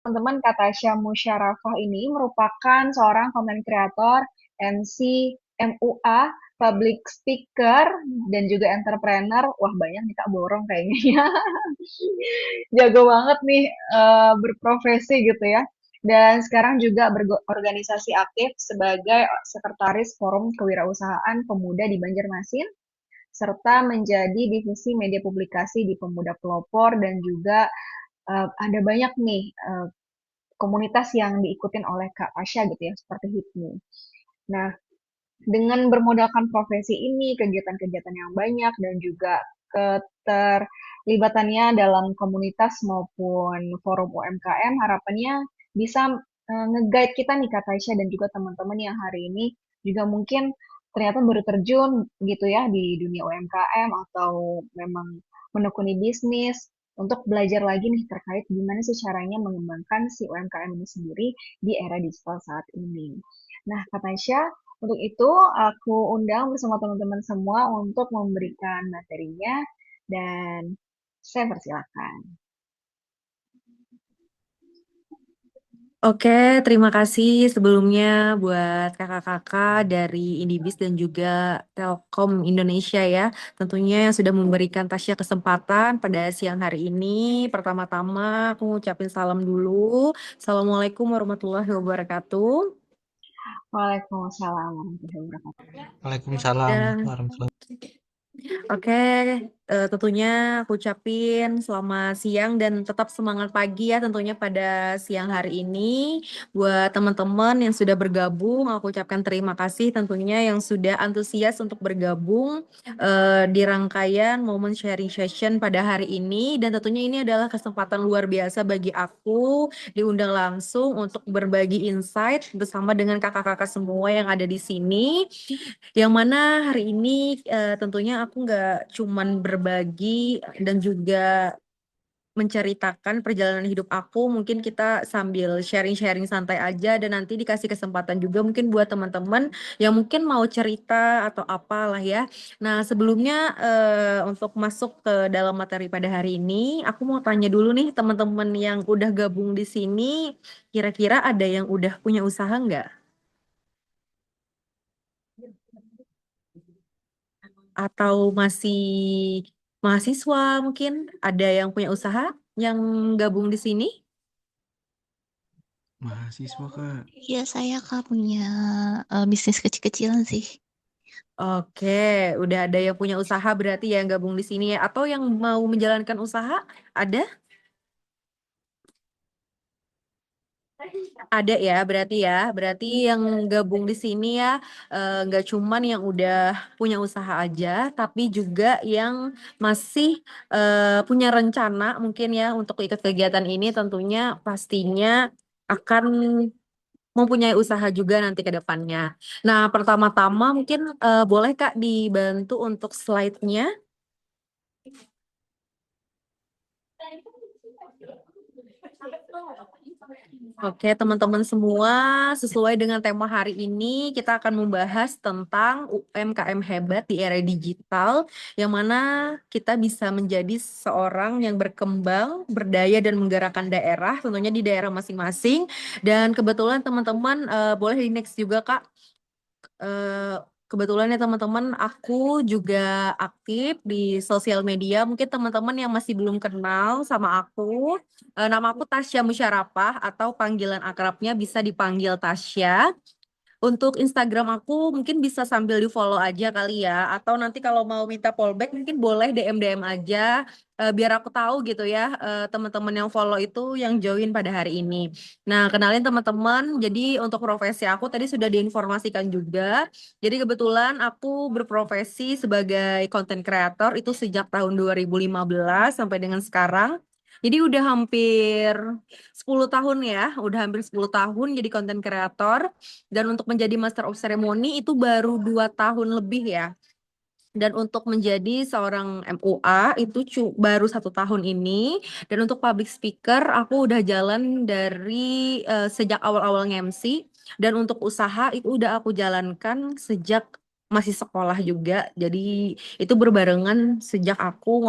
Teman-teman, Kak Tasya Musyarafah ini merupakan seorang content creator, MC, MUA, public speaker, dan juga entrepreneur. Wah, banyak nih Kak, borong kayaknya ya. Jago banget nih berprofesi gitu ya. Dan sekarang juga berorganisasi aktif sebagai sekretaris Forum Kewirausahaan Pemuda di Banjarmasin, serta menjadi divisi media publikasi di Pemuda Pelopor, dan juga ada banyak nih komunitas yang diikutin oleh Kak Tasya gitu ya, seperti HIPMI. Nah, dengan bermodalkan profesi ini, kegiatan-kegiatan yang banyak, dan juga keterlibatannya dalam komunitas maupun forum UMKM, harapannya bisa nge-guide kita nih Kak Tasya dan juga teman-teman yang hari ini juga mungkin ternyata baru terjun gitu ya di dunia UMKM atau memang menekuni bisnis untuk belajar lagi nih terkait gimana sih caranya mengembangkan si UMKM ini sendiri di era digital saat ini. Nah, Kak Tasya, untuk itu, aku undang bersama teman-teman semua untuk memberikan materinya dan saya persilakan. Oke, terima kasih sebelumnya buat kakak-kakak dari Indibis dan juga Telkom Indonesia ya. Tentunya yang sudah memberikan Tasya kesempatan pada siang hari ini. Pertama-tama aku ngucapin salam dulu. Assalamualaikum warahmatullahi wabarakatuh. Waalaikumsalam warahmatullahi wabarakatuh. Waalaikumsalam Dan warahmatullahi. Oke, tentunya aku ucapin selamat siang dan tetap semangat pagi ya tentunya pada siang hari ini. Buat teman-teman yang sudah bergabung, aku ucapkan terima kasih tentunya yang sudah antusias untuk bergabung di rangkaian momen sharing session pada hari ini. Dan tentunya ini adalah kesempatan luar biasa bagi aku diundang langsung untuk berbagi insight bersama dengan kakak-kakak semua yang ada di sini. Yang mana hari ini tentunya aku nggak cuman berbagi dan juga menceritakan perjalanan hidup aku, mungkin kita sambil sharing-sharing santai aja dan nanti dikasih kesempatan juga mungkin buat teman-teman yang mungkin mau cerita atau apalah ya. Nah, sebelumnya untuk masuk ke dalam materi pada hari ini, aku mau tanya dulu nih teman-teman yang udah gabung di sini, kira-kira ada yang udah punya usaha nggak? Atau masih mahasiswa mungkin ada yang punya usaha yang gabung di sini? Mahasiswa Kak. Iya, saya Kak punya bisnis kecil-kecilan sih. Oke, udah ada yang punya usaha berarti yang gabung di sini ya. Atau yang mau menjalankan usaha? Ada? Ada ya, berarti ya. Berarti yang gabung di sini ya nggak cuman yang udah punya usaha aja, tapi juga yang masih punya rencana mungkin ya untuk ikut kegiatan ini tentunya pastinya akan mempunyai usaha juga nanti ke depannya. Nah, pertama-tama mungkin boleh Kak dibantu untuk slide-nya. Oke, teman-teman semua, sesuai dengan tema hari ini, kita akan membahas tentang UMKM hebat di era digital, yang mana kita bisa menjadi seorang yang berkembang, berdaya, dan menggerakkan daerah, tentunya di daerah masing-masing. Dan kebetulan teman-teman boleh di next juga, Kak. Eh, Kebetulan ya teman-teman, aku juga aktif di sosial media. Mungkin teman-teman yang masih belum kenal sama aku, nama aku Tasya Musyarafah atau panggilan akrabnya bisa dipanggil Tasya. Untuk Instagram aku mungkin bisa sambil di-follow aja kali ya. Atau nanti kalau mau minta fallback mungkin boleh DM-DM aja. Biar aku tahu gitu ya teman-teman yang follow itu yang join pada hari ini. Nah, kenalin teman-teman. Jadi untuk profesi aku tadi sudah diinformasikan juga. Jadi kebetulan aku berprofesi sebagai content creator itu sejak tahun 2015 sampai dengan sekarang. Jadi udah hampir 10 tahun ya, udah hampir 10 tahun jadi content creator. Dan untuk menjadi Master of Ceremony itu baru 2 tahun lebih ya. Dan untuk menjadi seorang MUA itu baru 1 tahun ini. Dan untuk public speaker aku udah jalan dari sejak awal-awal MC. Dan untuk usaha itu udah aku jalankan sejak masih sekolah juga. Jadi itu berbarengan sejak aku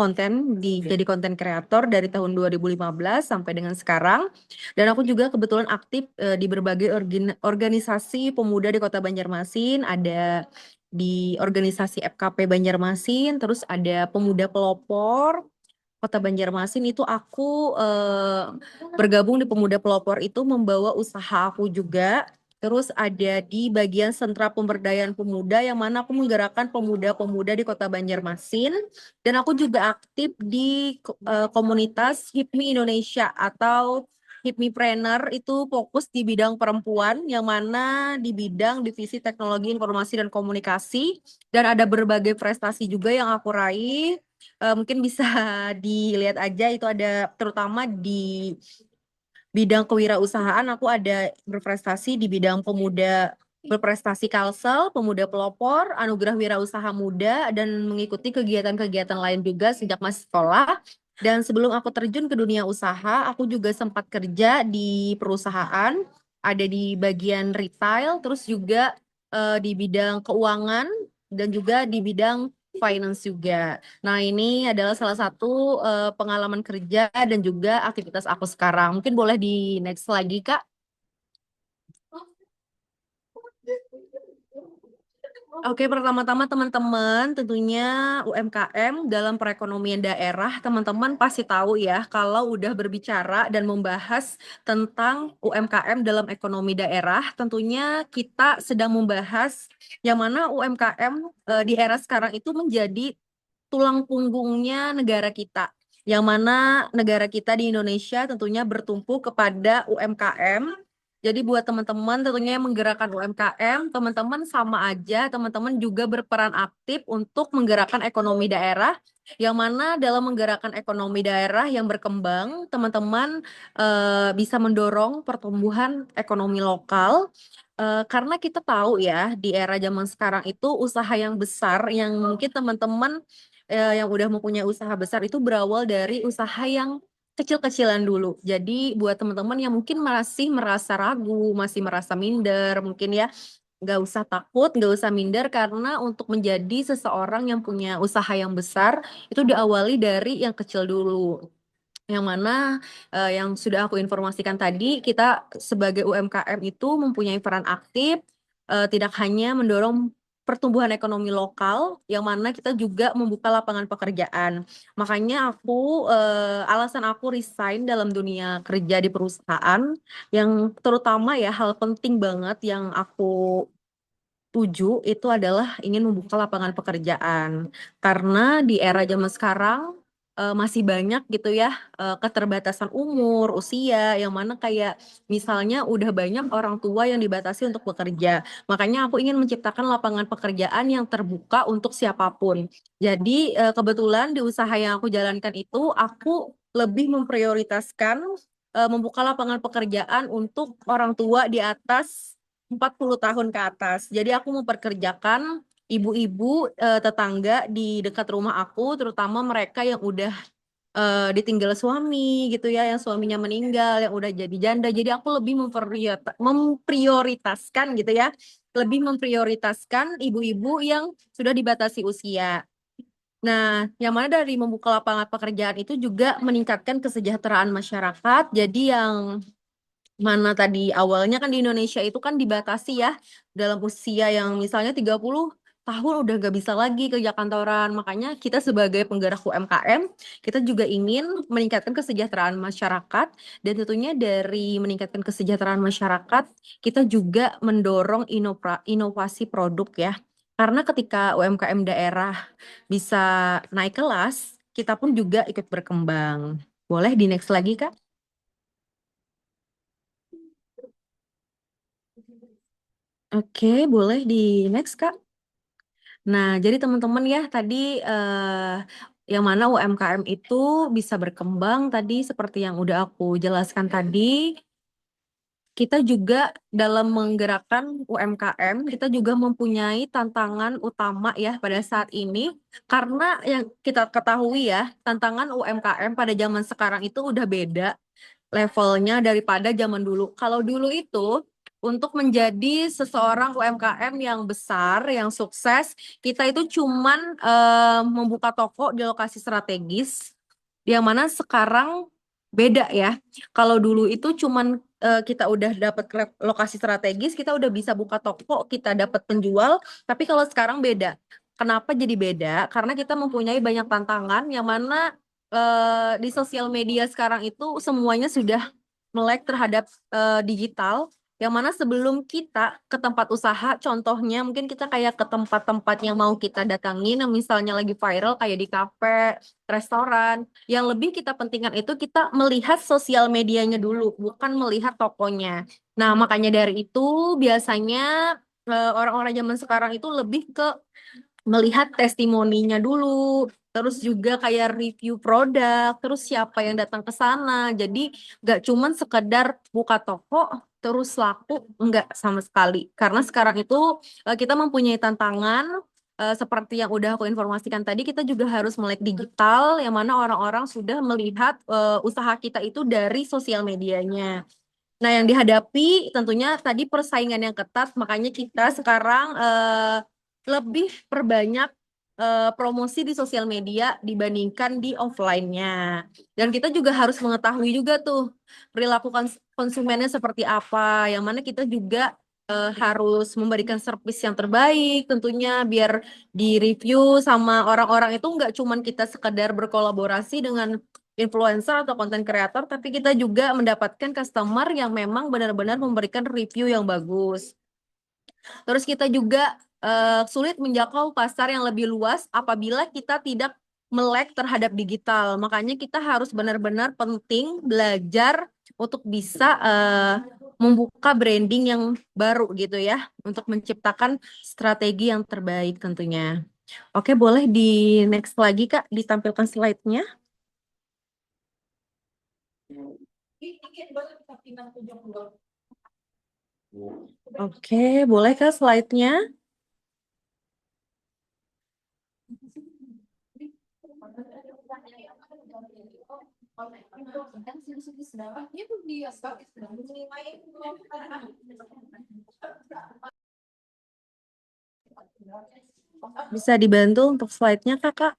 jadi konten kreator dari tahun 2015 sampai dengan sekarang. Dan aku juga kebetulan aktif di berbagai organisasi pemuda di Kota Banjarmasin, ada di organisasi FKP Banjarmasin, terus ada Pemuda Pelopor Kota Banjarmasin itu aku bergabung di Pemuda Pelopor itu membawa usaha aku juga. Terus ada di bagian sentra pemberdayaan pemuda yang mana aku menggerakkan pemuda-pemuda di Kota Banjarmasin. Dan aku juga aktif di komunitas HIPMI Indonesia atau HIPMIpreneur itu fokus di bidang perempuan yang mana di bidang divisi teknologi informasi dan komunikasi. Dan ada berbagai prestasi juga yang aku raih. Mungkin bisa dilihat aja itu ada terutama di bidang kewirausahaan aku ada berprestasi di bidang pemuda berprestasi Kalsel, pemuda pelopor, anugerah wirausaha muda dan mengikuti kegiatan-kegiatan lain juga sejak masih sekolah. Dan sebelum aku terjun ke dunia usaha, aku juga sempat kerja di perusahaan, ada di bagian retail, terus juga di bidang keuangan dan juga di bidang finance juga. Nah, ini adalah salah satu pengalaman kerja dan juga aktivitas aku sekarang. Mungkin boleh di next lagi, Kak. Oke, pertama-tama teman-teman, tentunya UMKM dalam perekonomian daerah, teman-teman pasti tahu ya, kalau udah berbicara dan membahas tentang UMKM dalam ekonomi daerah, tentunya kita sedang membahas yang mana UMKM di era sekarang itu menjadi tulang punggungnya negara kita. Yang mana negara kita di Indonesia tentunya bertumpu kepada UMKM. Jadi buat teman-teman tentunya yang menggerakkan UMKM, teman-teman sama aja, teman-teman juga berperan aktif untuk menggerakkan ekonomi daerah. Yang mana dalam menggerakkan ekonomi daerah yang berkembang, teman-teman bisa mendorong pertumbuhan ekonomi lokal. Karena kita tahu ya, di era zaman sekarang itu usaha yang besar yang mungkin teman-teman yang udah mempunyai usaha besar itu berawal dari usaha yang kecil-kecilan dulu. Jadi buat teman-teman yang mungkin masih merasa ragu, masih merasa minder, mungkin ya nggak usah takut, nggak usah minder karena untuk menjadi seseorang yang punya usaha yang besar itu diawali dari yang kecil dulu. Yang mana yang sudah aku informasikan tadi, kita sebagai UMKM itu mempunyai peran aktif, tidak hanya mendorong pertumbuhan ekonomi lokal, yang mana kita juga membuka lapangan pekerjaan. Makanya alasan aku resign dalam dunia kerja di perusahaan, yang terutama ya hal penting banget yang aku tuju itu adalah ingin membuka lapangan pekerjaan. Karena di era zaman sekarang masih banyak gitu ya keterbatasan umur, usia, yang mana kayak misalnya udah banyak orang tua yang dibatasi untuk bekerja. Makanya aku ingin menciptakan lapangan pekerjaan yang terbuka untuk siapapun. Jadi kebetulan di usaha yang aku jalankan itu aku lebih memprioritaskan membuka lapangan pekerjaan untuk orang tua di atas 40 tahun ke atas. Jadi aku memperkerjakan ibu-ibu tetangga di dekat rumah aku, terutama mereka yang udah ditinggal suami gitu ya, yang suaminya meninggal, yang udah jadi janda. Jadi aku lebih memprioritaskan gitu ya, lebih memprioritaskan ibu-ibu yang sudah dibatasi usia. Nah, yang mana dari membuka lapangan pekerjaan itu juga meningkatkan kesejahteraan masyarakat. Jadi yang mana tadi awalnya kan di Indonesia itu kan dibatasi ya dalam usia yang misalnya 30 tahun udah gak bisa lagi kerja kantoran. Makanya kita sebagai penggerak UMKM, kita juga ingin meningkatkan kesejahteraan masyarakat dan tentunya dari meningkatkan kesejahteraan masyarakat, kita juga mendorong inovasi produk ya. Karena ketika UMKM daerah bisa naik kelas, kita pun juga ikut berkembang. Boleh di next lagi, Kak? Oke, boleh di next, Kak. Nah, jadi teman-teman ya tadi yang mana UMKM itu bisa berkembang tadi seperti yang udah aku jelaskan tadi. Kita juga dalam menggerakkan UMKM, kita juga mempunyai tantangan utama ya pada saat ini. Karena yang kita ketahui ya, tantangan UMKM pada zaman sekarang itu udah beda levelnya daripada zaman dulu. Kalau dulu itu untuk menjadi seseorang UMKM yang besar, yang sukses, kita itu cuman membuka toko di lokasi strategis, yang mana sekarang beda ya. Kalau dulu itu cuman kita udah dapat lokasi strategis, kita udah bisa buka toko, kita dapat penjual, tapi kalau sekarang beda. Kenapa jadi beda? Karena kita mempunyai banyak tantangan yang mana di sosial media sekarang itu semuanya sudah melek terhadap digital, yang mana sebelum kita ke tempat usaha, contohnya mungkin kita kayak ke tempat-tempat yang mau kita datangin, yang misalnya lagi viral kayak di kafe, restoran, yang lebih kita pentingkan itu kita melihat sosial medianya dulu, bukan melihat tokonya. Nah, makanya dari itu biasanya orang-orang zaman sekarang itu lebih ke melihat testimoninya dulu, terus juga kayak review produk, terus siapa yang datang ke sana. Jadi gak cuman sekedar buka toko terus laku, enggak sama sekali. Karena sekarang itu kita mempunyai tantangan seperti yang udah aku informasikan tadi, kita juga harus melek digital, yang mana orang-orang sudah melihat usaha kita itu dari sosial medianya. Nah, yang dihadapi tentunya tadi persaingan yang ketat, makanya kita sekarang lebih perbanyak promosi di sosial media dibandingkan di offline-nya. Dan kita juga harus mengetahui juga tuh perilaku konsumennya seperti apa, yang mana kita juga harus memberikan servis yang terbaik tentunya biar di-review sama orang-orang itu nggak cuman kita sekedar berkolaborasi dengan influencer atau konten kreator, tapi kita juga mendapatkan customer yang memang benar-benar memberikan review yang bagus. Terus kita juga sulit menjangkau pasar yang lebih luas apabila kita tidak melek terhadap digital. Makanya kita harus benar-benar penting belajar untuk bisa membuka branding yang baru gitu ya, untuk menciptakan strategi yang terbaik tentunya. Oke, boleh di next lagi Kak, ditampilkan slide-nya. Oke, boleh Kak slide-nya? Bisa dibantu untuk slide-nya Kakak?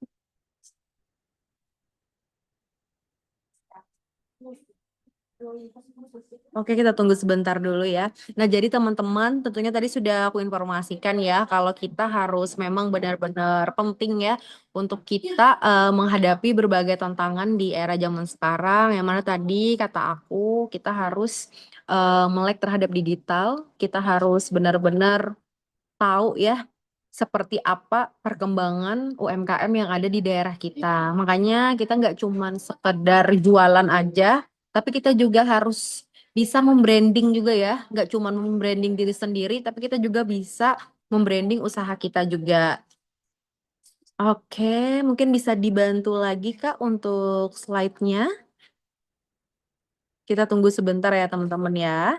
Oke, kita tunggu sebentar dulu ya. Nah, jadi teman-teman, tentunya tadi sudah aku informasikan ya, kalau kita harus memang benar-benar penting ya untuk kita menghadapi berbagai tantangan di era zaman sekarang, yang mana tadi kata aku, kita harus melek terhadap digital, kita harus benar-benar tahu ya seperti apa perkembangan UMKM yang ada di daerah kita. Makanya kita nggak cuma sekedar jualan aja, tapi kita juga harus bisa membranding juga ya. Nggak cuma membranding diri sendiri, tapi kita juga bisa membranding usaha kita juga. Oke, mungkin bisa dibantu lagi Kak untuk slide-nya. Kita tunggu sebentar ya teman-teman ya.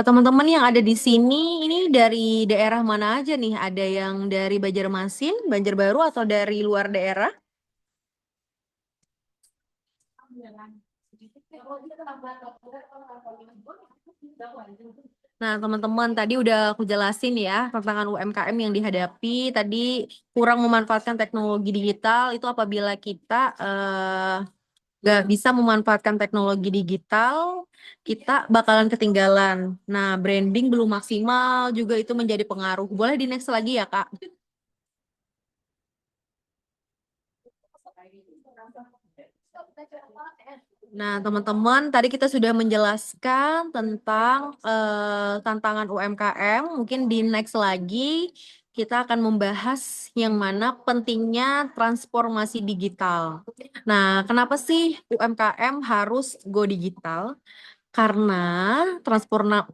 Teman-teman yang ada di sini, ini dari daerah mana aja nih? Ada yang dari Banjarmasin, Banjarbaru, atau dari luar daerah? Nah, teman-teman, tadi udah aku jelasin ya tantangan UMKM yang dihadapi. Tadi kurang memanfaatkan teknologi digital itu apabila kita nggak bisa memanfaatkan teknologi digital, kita bakalan ketinggalan. Nah, branding belum maksimal juga itu menjadi pengaruh. Boleh di next lagi ya, Kak? Nah, teman-teman, tadi kita sudah menjelaskan tentang tantangan UMKM. Mungkin di next lagi kita akan membahas yang mana pentingnya transformasi digital. Nah, kenapa sih UMKM harus go digital? Karena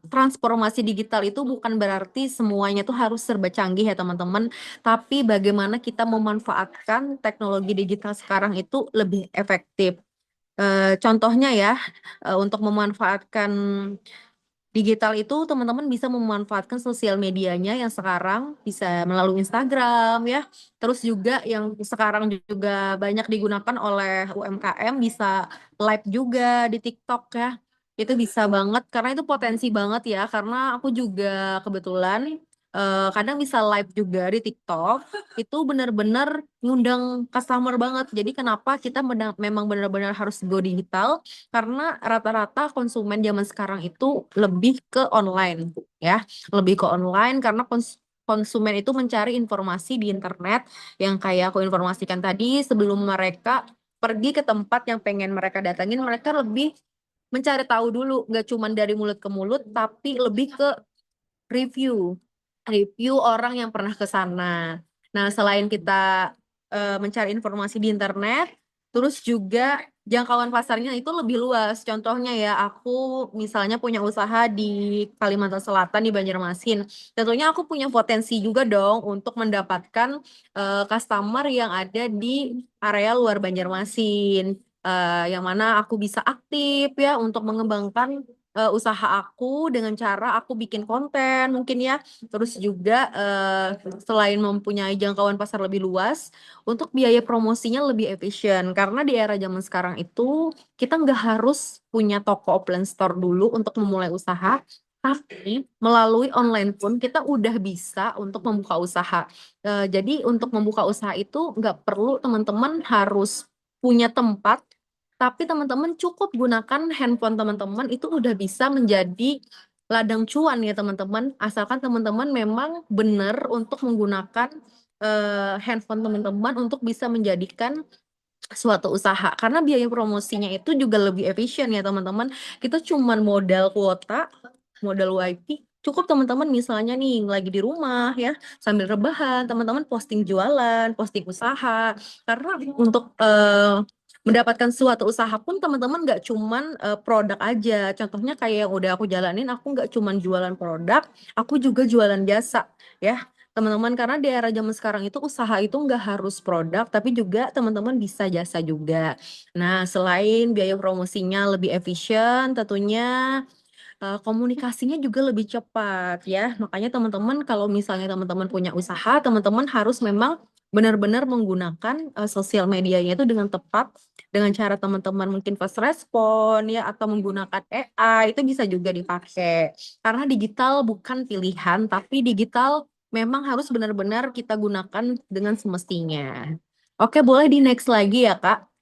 transformasi digital itu bukan berarti semuanya tuh harus serba canggih ya teman-teman, tapi bagaimana kita memanfaatkan teknologi digital sekarang itu lebih efektif. Contohnya ya, untuk memanfaatkan Digital itu teman-teman bisa memanfaatkan sosial medianya yang sekarang bisa melalui Instagram ya. Terus juga yang sekarang juga banyak digunakan oleh UMKM bisa live juga di TikTok ya. Itu bisa banget karena itu potensi banget ya. Karena aku juga kebetulan kadang bisa live juga di TikTok. Itu benar-benar ngundang customer banget. Jadi kenapa kita memang benar-benar harus go digital? Karena rata-rata konsumen zaman sekarang itu lebih ke online ya, lebih ke online karena konsumen itu mencari informasi di internet yang kayak aku informasikan tadi sebelum mereka pergi ke tempat yang pengen mereka datangin, mereka lebih mencari tahu dulu, nggak cuma dari mulut ke mulut, tapi lebih ke review, review orang yang pernah ke sana. Nah, selain kita mencari informasi di internet, terus juga jangkauan pasarnya itu lebih luas. Contohnya ya, aku misalnya punya usaha di Kalimantan Selatan di Banjarmasin. Tentunya aku punya potensi juga dong untuk mendapatkan customer yang ada di area luar Banjarmasin. Yang mana aku bisa aktif ya untuk mengembangkan usaha aku dengan cara aku bikin konten mungkin ya. Terus juga selain mempunyai jangkauan pasar lebih luas, untuk biaya promosinya lebih efisien. Karena di era zaman sekarang itu kita nggak harus punya toko offline store dulu untuk memulai usaha. Tapi melalui online pun kita udah bisa untuk membuka usaha. Jadi untuk membuka usaha itu nggak perlu teman-teman harus punya tempat, tapi teman-teman cukup gunakan handphone teman-teman itu udah bisa menjadi ladang cuan ya teman-teman. Asalkan teman-teman memang benar untuk menggunakan handphone teman-teman untuk bisa menjadikan suatu usaha. Karena biaya promosinya itu juga lebih efisien ya teman-teman. Kita cuman modal kuota, modal wifi. Cukup teman-teman misalnya nih lagi di rumah ya sambil rebahan, teman-teman posting jualan, posting usaha. Karena untuk mendapatkan suatu usaha pun teman-teman nggak cuman produk aja. Contohnya kayak yang udah aku jalanin, aku nggak cuman jualan produk, aku juga jualan jasa ya teman-teman. Karena di era zaman sekarang itu usaha itu nggak harus produk, tapi juga teman-teman bisa jasa juga. Nah, selain biaya promosinya lebih efisien, tentunya komunikasinya juga lebih cepat ya. Makanya teman-teman kalau misalnya teman-teman punya usaha, teman-teman harus memang benar-benar menggunakan sosial medianya itu dengan tepat, dengan cara teman-teman mungkin fast respon ya atau menggunakan AI itu bisa juga dipakai. Karena digital bukan pilihan, tapi digital memang harus benar-benar kita gunakan dengan semestinya. Oke, boleh di next lagi ya, Kak.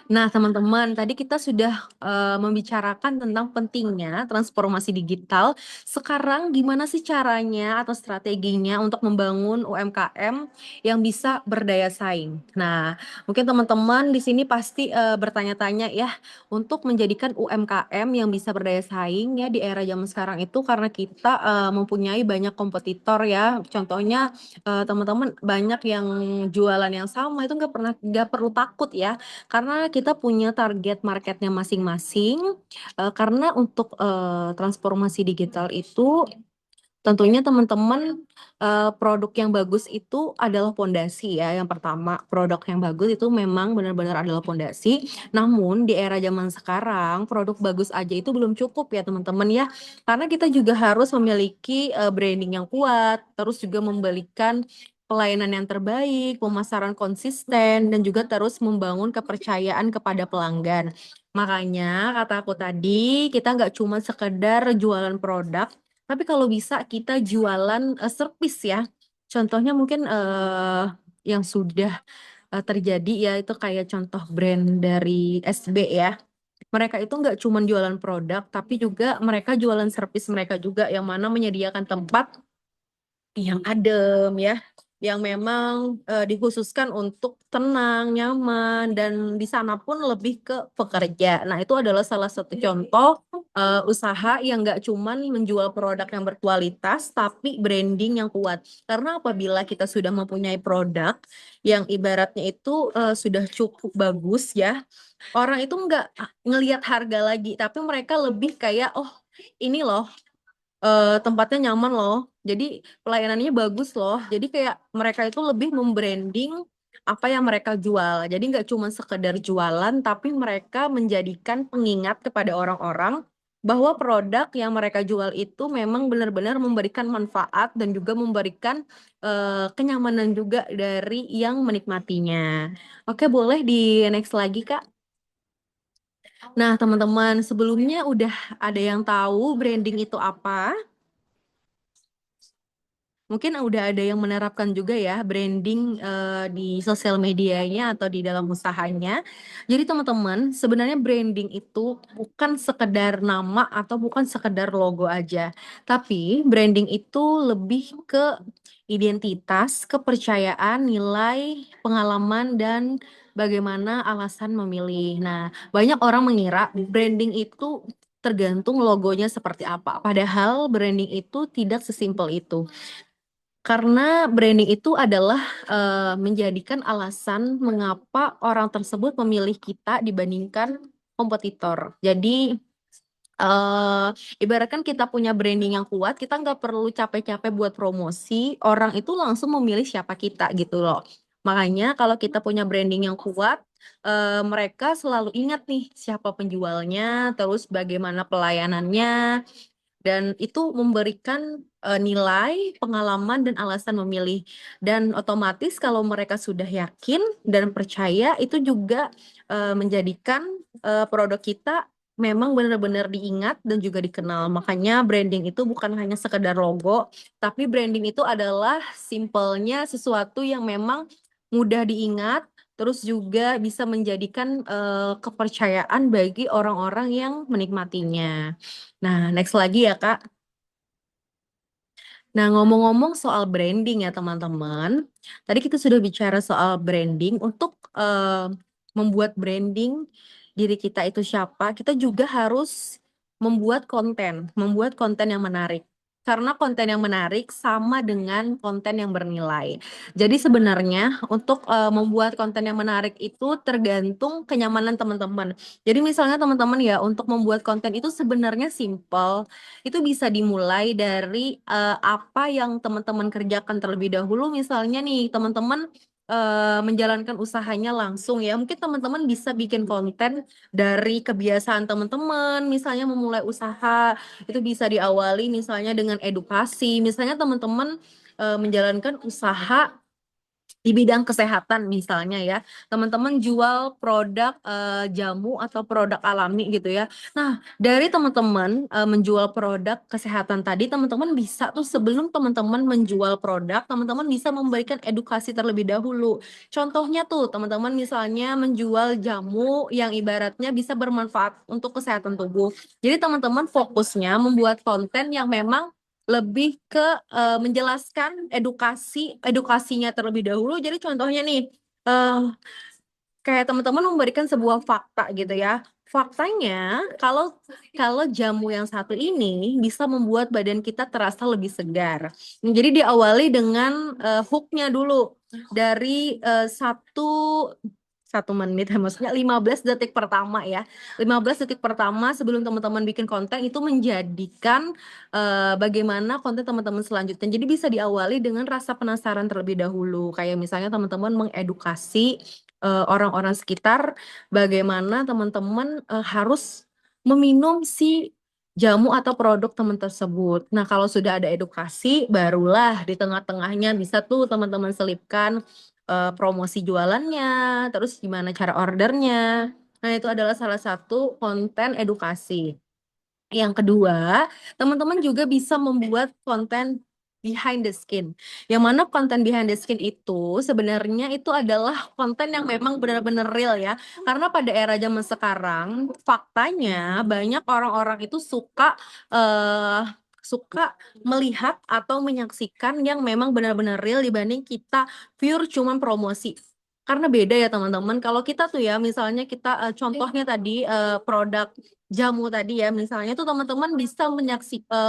Nah, teman-teman, tadi kita sudah membicarakan tentang pentingnya transformasi digital. Sekarang gimana sih caranya atau strateginya untuk membangun UMKM yang bisa berdaya saing? Nah, mungkin teman-teman di sini pasti bertanya-tanya ya, untuk menjadikan UMKM yang bisa berdaya saing ya di era zaman sekarang itu karena kita mempunyai banyak kompetitor ya. Contohnya teman-teman banyak yang jualan yang sama itu nggak perlu takut ya karena kita punya target marketnya masing-masing. Karena untuk transformasi digital itu tentunya teman-teman produk yang bagus itu adalah pondasi ya. Yang pertama, produk yang bagus itu memang benar-benar adalah pondasi. Namun di era zaman sekarang, produk bagus aja itu belum cukup ya teman-teman ya. Karena kita juga harus memiliki branding yang kuat, terus juga memberikan pelayanan yang terbaik, pemasaran konsisten, dan juga terus membangun kepercayaan kepada pelanggan. Makanya kata aku tadi, kita nggak cuma sekedar jualan produk, tapi kalau bisa kita jualan service ya. Contohnya mungkin yang sudah terjadi ya itu kayak contoh brand dari SB ya. Mereka itu nggak cuma jualan produk, tapi juga mereka jualan service mereka juga yang mana menyediakan tempat yang adem ya, yang memang dikhususkan untuk tenang, nyaman, dan di sana pun lebih ke pekerja. Nah, itu adalah salah satu contoh usaha yang nggak cuman menjual produk yang berkualitas, tapi branding yang kuat. Karena apabila kita sudah mempunyai produk yang ibaratnya itu sudah cukup bagus ya, orang itu nggak ngelihat harga lagi, tapi mereka lebih kayak, oh ini loh tempatnya nyaman loh. Jadi pelayanannya bagus loh. Jadi kayak mereka itu lebih membranding apa yang mereka jual. Jadi nggak cuma sekedar jualan, tapi mereka menjadikan pengingat kepada orang-orang bahwa produk yang mereka jual itu memang benar-benar memberikan manfaat dan juga memberikan kenyamanan juga dari yang menikmatinya. Oke, boleh di next lagi, Kak. Nah, teman-teman, sebelumnya udah ada yang tahu branding itu apa? Mungkin udah ada yang menerapkan juga ya branding di sosial medianya atau di dalam usahanya. Jadi teman-teman, sebenarnya branding itu bukan sekedar nama atau bukan sekedar logo aja. Tapi branding itu lebih ke identitas, kepercayaan, nilai, pengalaman, dan bagaimana alasan memilih. Nah, banyak orang mengira branding itu tergantung logonya seperti apa. Padahal branding itu tidak sesimpel itu. Karena branding itu adalah menjadikan alasan mengapa orang tersebut memilih kita dibandingkan kompetitor. Jadi ibaratkan kita punya branding yang kuat, kita nggak perlu capek-capek buat promosi, orang itu langsung memilih siapa kita gitu loh. Makanya kalau kita punya branding yang kuat, mereka selalu ingat nih siapa penjualnya, terus bagaimana pelayanannya, dan itu memberikan nilai, pengalaman, dan alasan memilih. Dan otomatis kalau mereka sudah yakin dan percaya, itu juga menjadikan produk kita memang benar-benar diingat dan juga dikenal. Makanya branding itu bukan hanya sekedar logo, tapi branding itu adalah simpelnya sesuatu yang memang mudah diingat, terus juga bisa menjadikan kepercayaan bagi orang-orang yang menikmatinya. Nah, next lagi ya, Kak. Nah, ngomong-ngomong soal branding ya, teman-teman. Tadi kita sudah bicara soal branding. Untuk membuat branding diri kita itu siapa, kita juga harus membuat konten yang menarik. Karena konten yang menarik sama dengan konten yang bernilai. Jadi sebenarnya untuk membuat konten yang menarik itu tergantung kenyamanan teman-teman. Jadi misalnya teman-teman ya, untuk membuat konten itu sebenarnya simple. Itu bisa dimulai dari apa yang teman-teman kerjakan terlebih dahulu. Misalnya nih, teman-teman menjalankan usahanya langsung ya. Mungkin teman-teman bisa bikin konten dari kebiasaan teman-teman, misalnya memulai usaha, itu bisa diawali misalnya dengan edukasi. Misalnya teman-teman menjalankan usaha di bidang kesehatan misalnya ya, teman-teman jual produk jamu atau produk alami gitu ya. Nah, dari teman-teman menjual produk kesehatan tadi, teman-teman bisa tuh sebelum teman-teman menjual produk, teman-teman bisa memberikan edukasi terlebih dahulu. Contohnya tuh, teman-teman misalnya menjual jamu yang ibaratnya bisa bermanfaat untuk kesehatan tubuh. Jadi teman-teman fokusnya membuat konten yang memang lebih ke menjelaskan edukasinya terlebih dahulu. Jadi contohnya nih, kayak teman-teman memberikan sebuah fakta gitu ya. Faktanya kalau kalau jamu yang satu ini bisa membuat badan kita terasa lebih segar. Jadi diawali dengan hooknya dulu dari satu menit ya, maksudnya 15 detik pertama ya. 15 detik pertama sebelum teman-teman bikin konten itu menjadikan bagaimana konten teman-teman selanjutnya. Jadi bisa diawali dengan rasa penasaran terlebih dahulu. Kayak misalnya teman-teman mengedukasi orang-orang sekitar bagaimana teman-teman harus meminum si jamu atau produk teman tersebut. Nah, kalau sudah ada edukasi, barulah di tengah-tengahnya bisa tuh teman-teman selipkan promosi jualannya, terus gimana cara ordernya. Nah, itu adalah salah satu konten edukasi. Yang kedua, teman-teman juga bisa membuat konten behind the skin. Yang mana konten behind the skin itu sebenarnya itu adalah konten yang memang benar-benar real ya. Karena pada era zaman sekarang, faktanya banyak orang-orang itu eh, suka melihat atau menyaksikan yang memang benar-benar real dibanding kita pure cuman promosi. Karena beda ya teman-teman. Kalau kita tuh ya, misalnya kita contohnya tadi produk jamu tadi ya, misalnya tuh teman-teman bisa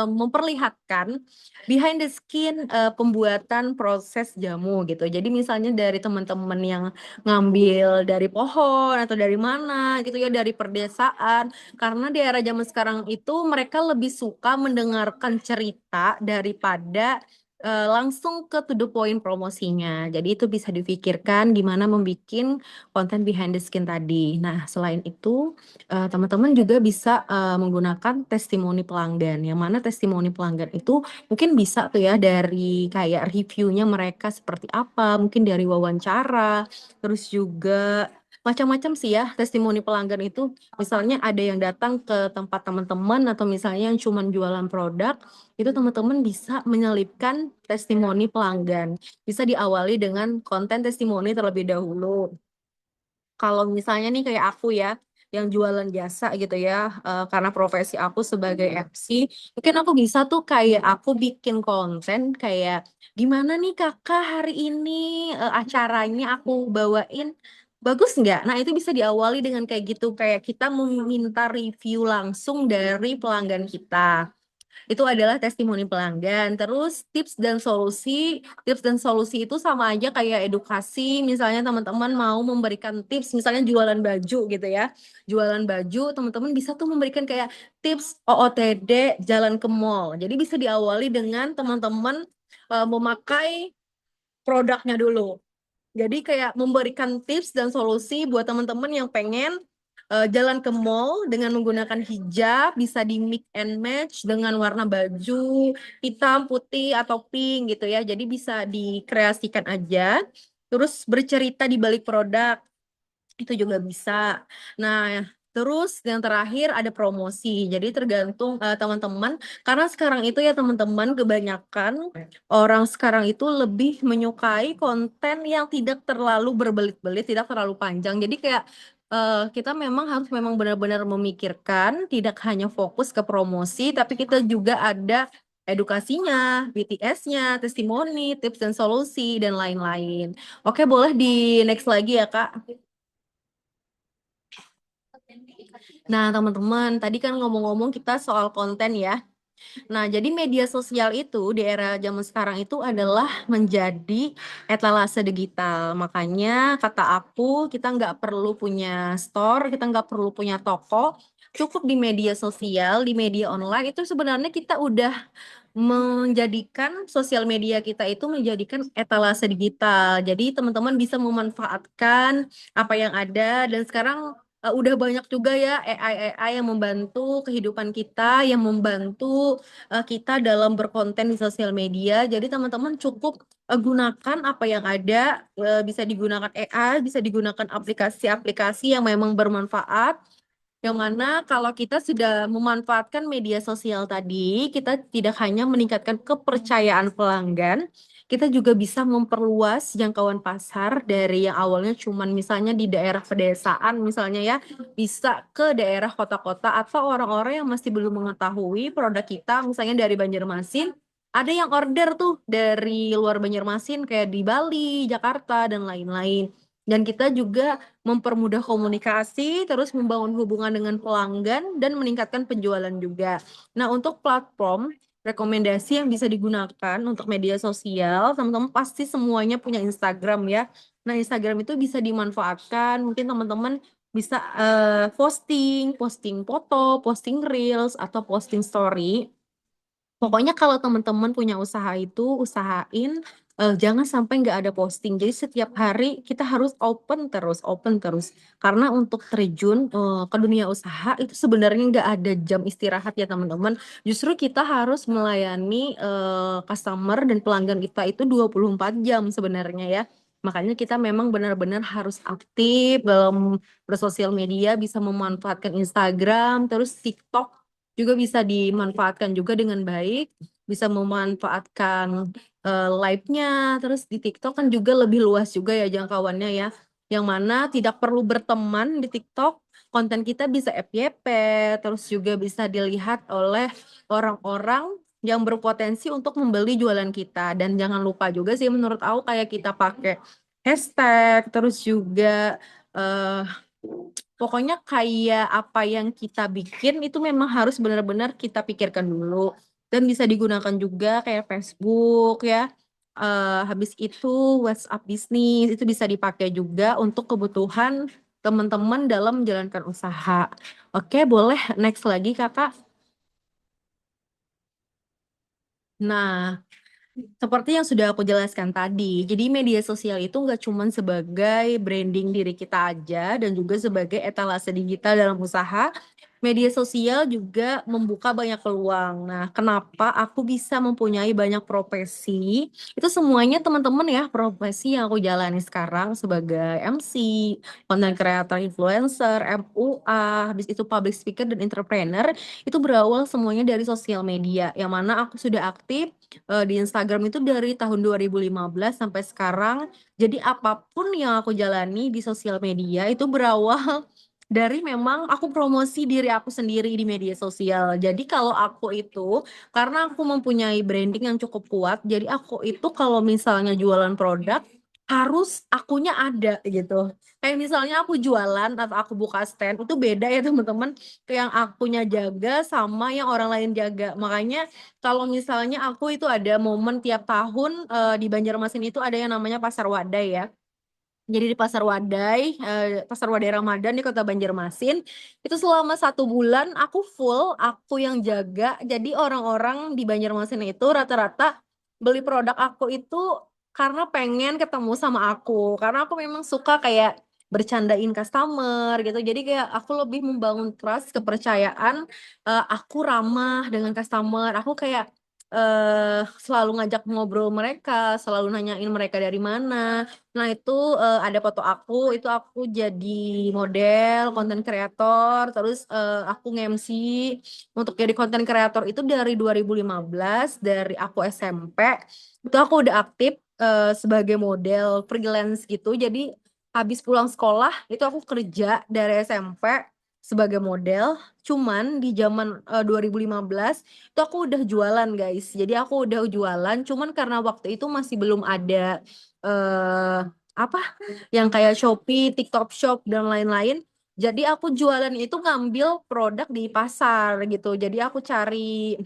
memperlihatkan behind the skin pembuatan proses jamu gitu. Jadi misalnya dari teman-teman yang ngambil dari pohon atau dari mana gitu ya, dari perdesaan. Karena di era zaman sekarang itu mereka lebih suka mendengarkan cerita daripada langsung ke to the point promosinya. Jadi itu bisa difikirkan gimana membuat konten behind the skin tadi. Nah, selain itu teman-teman juga bisa menggunakan testimoni pelanggan. Yang mana testimoni pelanggan itu mungkin bisa tuh ya dari kayak reviewnya mereka seperti apa, mungkin dari wawancara, terus juga macam-macam sih ya testimoni pelanggan itu. Misalnya ada yang datang ke tempat teman-teman atau misalnya yang cuma jualan produk, itu teman-teman bisa menyelipkan testimoni pelanggan. Bisa diawali dengan konten testimoni terlebih dahulu. Kalau misalnya nih kayak aku ya, yang jualan jasa gitu ya, karena profesi aku sebagai MC, mungkin aku bisa tuh kayak aku bikin konten kayak gimana nih kakak hari ini acaranya aku bawain bagus nggak? Nah itu bisa diawali dengan kayak gitu, kayak kita meminta review langsung dari pelanggan kita. Itu adalah testimoni pelanggan. Terus tips dan solusi itu sama aja kayak edukasi. Misalnya teman-teman mau memberikan tips, misalnya jualan baju gitu ya. Jualan baju, teman-teman bisa tuh memberikan kayak tips OOTD jalan ke mall. Jadi bisa diawali dengan teman-teman memakai produknya dulu. Jadi kayak memberikan tips dan solusi buat teman-teman yang pengen jalan ke mall dengan menggunakan hijab, bisa di mix and match dengan warna baju hitam, putih, atau pink gitu ya. Jadi bisa dikreasikan aja. Terus bercerita di balik produk itu juga bisa. Nah, terus yang terakhir ada promosi. Jadi tergantung teman-teman. Karena sekarang itu ya teman-teman, kebanyakan orang sekarang itu lebih menyukai konten yang tidak terlalu berbelit-belit, tidak terlalu panjang. Jadi kayak kita memang benar-benar memikirkan, tidak hanya fokus ke promosi, tapi kita juga ada edukasinya, BTS-nya, testimoni, tips dan solusi, dan lain-lain. Oke, boleh di next lagi ya, Kak. Nah, teman-teman, tadi kan ngomong-ngomong kita soal konten ya. Nah, jadi media sosial itu di era zaman sekarang itu adalah menjadi etalase digital. Makanya kata aku, kita nggak perlu punya store, kita nggak perlu punya toko. Cukup di media sosial, di media online itu sebenarnya kita udah menjadikan sosial media kita itu menjadikan etalase digital. Jadi teman-teman bisa memanfaatkan apa yang ada dan sekarang udah banyak juga ya AI yang membantu kehidupan kita, yang membantu kita dalam berkonten di sosial media. Jadi teman-teman cukup gunakan apa yang ada, bisa digunakan AI, bisa digunakan aplikasi-aplikasi yang memang bermanfaat. Yang mana kalau kita sudah memanfaatkan media sosial tadi, kita tidak hanya meningkatkan kepercayaan pelanggan, kita juga bisa memperluas jangkauan pasar dari yang awalnya cuman misalnya di daerah pedesaan misalnya ya, bisa ke daerah kota-kota atau orang-orang yang masih belum mengetahui produk kita, misalnya dari Banjarmasin, ada yang order tuh dari luar Banjarmasin kayak di Bali, Jakarta, dan lain-lain. Dan kita juga mempermudah komunikasi, terus membangun hubungan dengan pelanggan, dan meningkatkan penjualan juga. Nah, untuk platform rekomendasi yang bisa digunakan untuk media sosial, teman-teman pasti semuanya punya Instagram ya. Nah, Instagram itu bisa dimanfaatkan, mungkin teman-teman bisa posting foto, posting reels, atau posting story. Pokoknya kalau teman-teman punya usaha itu, usahain jangan sampai nggak ada posting. Jadi setiap hari kita harus open terus, open terus. Karena untuk terjun ke dunia usaha itu sebenarnya nggak ada jam istirahat ya teman-teman. Justru kita harus melayani customer dan pelanggan kita itu 24 jam sebenarnya ya. Makanya kita memang benar-benar harus aktif dalam bersosial media, bisa memanfaatkan Instagram, terus TikTok juga bisa dimanfaatkan juga dengan baik, bisa memanfaatkan live-nya, terus di TikTok kan juga lebih luas juga ya jangkauannya ya, yang mana tidak perlu berteman di TikTok, konten kita bisa FYP, terus juga bisa dilihat oleh orang-orang yang berpotensi untuk membeli jualan kita. Dan jangan lupa juga sih menurut aku kayak kita pakai hashtag, terus juga eh, pokoknya kayak apa yang kita bikin itu memang harus benar-benar kita pikirkan dulu. Dan bisa digunakan juga kayak Facebook ya. Habis itu WhatsApp bisnis itu bisa dipakai juga untuk kebutuhan teman-teman dalam menjalankan usaha. Oke, boleh next lagi Kakak. Nah, Seperti yang sudah aku jelaskan tadi, jadi media sosial itu nggak cuma sebagai branding diri kita aja dan juga sebagai etalase digital dalam usaha. Media sosial juga membuka banyak peluang. Nah, kenapa aku bisa mempunyai banyak profesi? Itu semuanya teman-teman ya, profesi yang aku jalani sekarang sebagai MC, content creator, influencer, MUA, habis itu public speaker dan entrepreneur, itu berawal semuanya dari sosial media, yang mana aku sudah aktif di Instagram itu dari tahun 2015 sampai sekarang. Jadi apapun yang aku jalani di sosial media itu berawal dari memang aku promosi diri aku sendiri di media sosial. Jadi kalau aku itu, karena aku mempunyai branding yang cukup kuat, jadi aku itu kalau misalnya jualan produk, harus akunya ada gitu. Kayak misalnya aku jualan atau aku buka stand, itu beda ya teman-teman. Yang akunya jaga sama yang orang lain jaga. Makanya kalau misalnya aku itu ada momen tiap tahun di Banjarmasin itu ada yang namanya Pasar Wadai ya. Jadi di Pasar Wadai Ramadan di Kota Banjarmasin, itu selama 1 bulan aku full, aku yang jaga. Jadi orang-orang di Banjarmasin itu rata-rata beli produk aku itu karena pengen ketemu sama aku. Karena aku memang suka kayak bercandain customer gitu. Jadi kayak aku lebih membangun trust, kepercayaan. Aku ramah dengan customer. Aku kayak selalu ngajak ngobrol mereka, selalu nanyain mereka dari mana. Nah itu ada foto aku, itu aku jadi model, konten kreator, terus aku nge-MC untuk jadi konten kreator itu dari 2015, dari aku SMP, itu aku udah aktif sebagai model freelance gitu, jadi habis pulang sekolah itu aku kerja dari SMP sebagai model, cuman di zaman 2015 itu aku udah jualan guys, jadi aku udah jualan, cuman karena waktu itu masih belum ada eh apa yang kayak Shopee, TikTok Shop dan lain-lain. Jadi aku jualan itu ngambil produk di pasar gitu. Jadi aku cari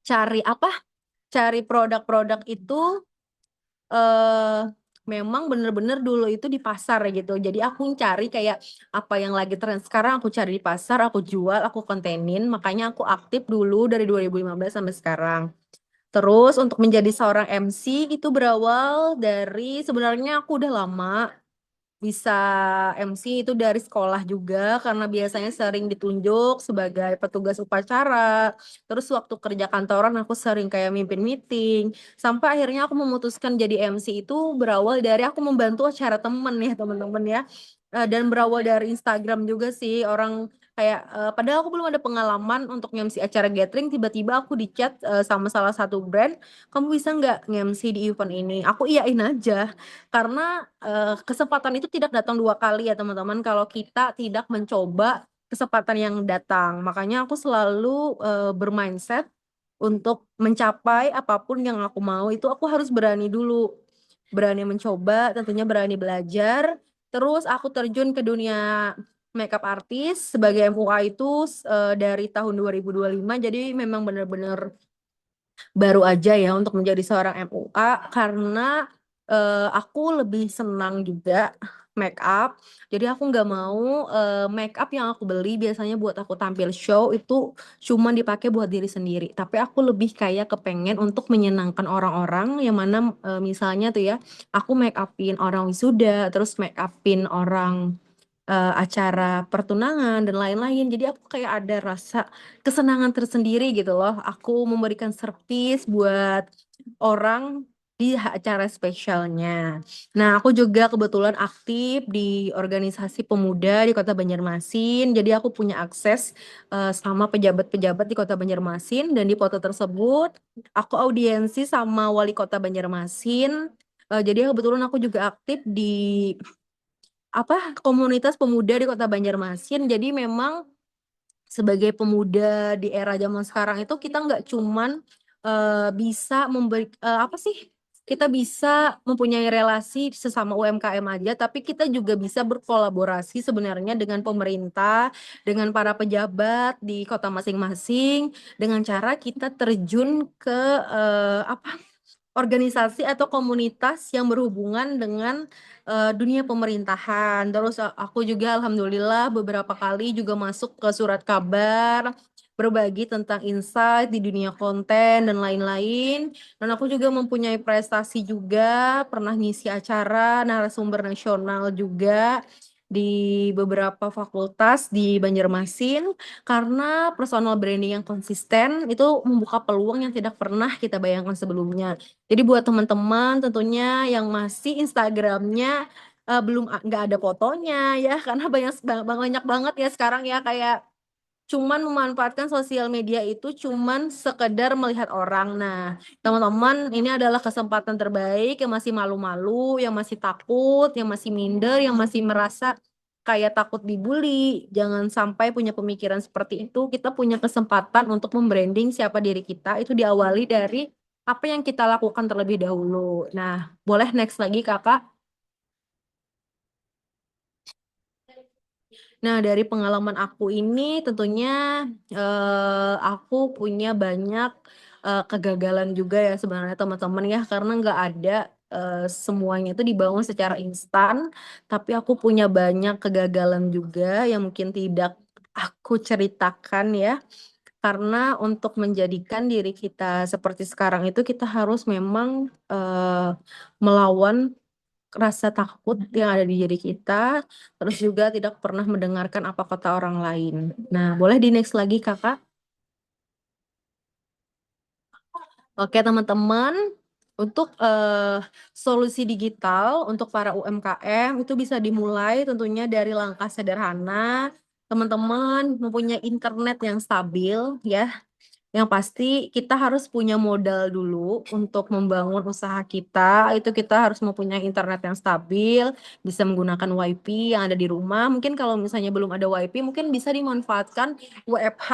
cari apa? Cari produk-produk itu eh memang bener-bener dulu itu di pasar gitu. Jadi aku cari kayak apa yang lagi tren sekarang aku cari di pasar, aku jual, aku kontenin. Makanya aku aktif dulu dari 2015 sampai sekarang. Terus untuk menjadi seorang MC itu berawal dari sebenarnya aku udah lama bisa MC itu dari sekolah juga karena biasanya sering ditunjuk sebagai petugas upacara. Terus waktu kerja kantoran aku sering kayak mimpin meeting. Sampai akhirnya aku memutuskan jadi MC itu berawal dari aku membantu acara temen ya teman-teman ya. Dan berawal dari Instagram juga sih orang kayak padahal aku belum ada pengalaman untuk nge-MC acara gathering tiba-tiba aku di chat sama salah satu brand, kamu bisa nggak nge-MC di event ini? Aku iyain aja karena kesempatan itu tidak datang 2 kali ya teman-teman kalau kita tidak mencoba kesempatan yang datang. Makanya aku selalu bermindset untuk mencapai apapun yang aku mau itu aku harus berani dulu. Berani mencoba, tentunya berani belajar. Terus aku terjun ke dunia makeup artist sebagai MUA itu dari tahun 2025. Jadi memang benar-benar baru aja ya untuk menjadi seorang MUA karena aku lebih senang juga make up. Jadi aku nggak mau make up yang aku beli biasanya buat aku tampil show itu cuma dipakai buat diri sendiri. Tapi aku lebih kayak kepengen untuk menyenangkan orang-orang yang mana misalnya tuh ya aku make upin orang wisuda, terus make upin orang acara pertunangan dan lain-lain. Jadi aku kayak ada rasa kesenangan tersendiri gitu loh. Aku memberikan servis buat orang di acara spesialnya. Nah, aku juga kebetulan aktif di organisasi pemuda di Kota Banjarmasin. Jadi aku punya akses sama pejabat-pejabat di Kota Banjarmasin dan di foto tersebut aku audiensi sama Wali Kota Banjarmasin. Jadi kebetulan aku juga aktif di komunitas pemuda di Kota Banjarmasin. Jadi memang sebagai pemuda di era zaman sekarang itu kita nggak cuman bisa memberi kita bisa mempunyai relasi sesama UMKM aja, tapi kita juga bisa berkolaborasi sebenarnya dengan pemerintah, dengan para pejabat di kota masing-masing, dengan cara kita terjun ke organisasi atau komunitas yang berhubungan dengan dunia pemerintahan. Terus aku juga alhamdulillah beberapa kali juga masuk ke surat kabar. berbagi tentang insight di dunia konten dan lain-lain. Dan aku juga mempunyai prestasi juga, pernah ngisi acara narasumber nasional juga di beberapa fakultas di Banjarmasin, karena personal branding yang konsisten itu membuka peluang yang tidak pernah kita bayangkan sebelumnya. Jadi buat teman-teman tentunya yang masih Instagramnya belum nggak ada fotonya ya, karena banyak banget ya sekarang ya, kayak cuman memanfaatkan sosial media itu cuman sekedar melihat orang. Nah, teman-teman, ini adalah kesempatan terbaik yang masih malu-malu, yang masih takut, yang masih minder, yang masih merasa kayak takut dibully. Jangan sampai punya pemikiran seperti itu. Kita punya kesempatan untuk membranding siapa diri kita. Itu diawali dari apa yang kita lakukan terlebih dahulu. Nah, boleh next lagi, Kakak. Nah, dari pengalaman aku ini tentunya aku punya banyak kegagalan juga ya sebenarnya teman-teman ya, karena nggak ada semuanya itu dibangun secara instan, tapi aku punya banyak kegagalan juga yang mungkin tidak aku ceritakan ya, karena untuk menjadikan diri kita seperti sekarang itu kita harus memang melawan rasa takut yang ada di diri kita, terus juga tidak pernah mendengarkan apa kata orang lain. Nah, boleh di next lagi, Kakak? Oke, teman-teman, untuk solusi digital untuk para UMKM itu bisa dimulai tentunya dari langkah sederhana. Teman-teman mempunyai internet yang stabil, ya. Yang pasti kita harus punya modal dulu untuk membangun usaha kita. Itu kita harus mempunyai internet yang stabil, bisa menggunakan WiFi yang ada di rumah. Mungkin kalau misalnya belum ada WiFi, mungkin bisa dimanfaatkan WFH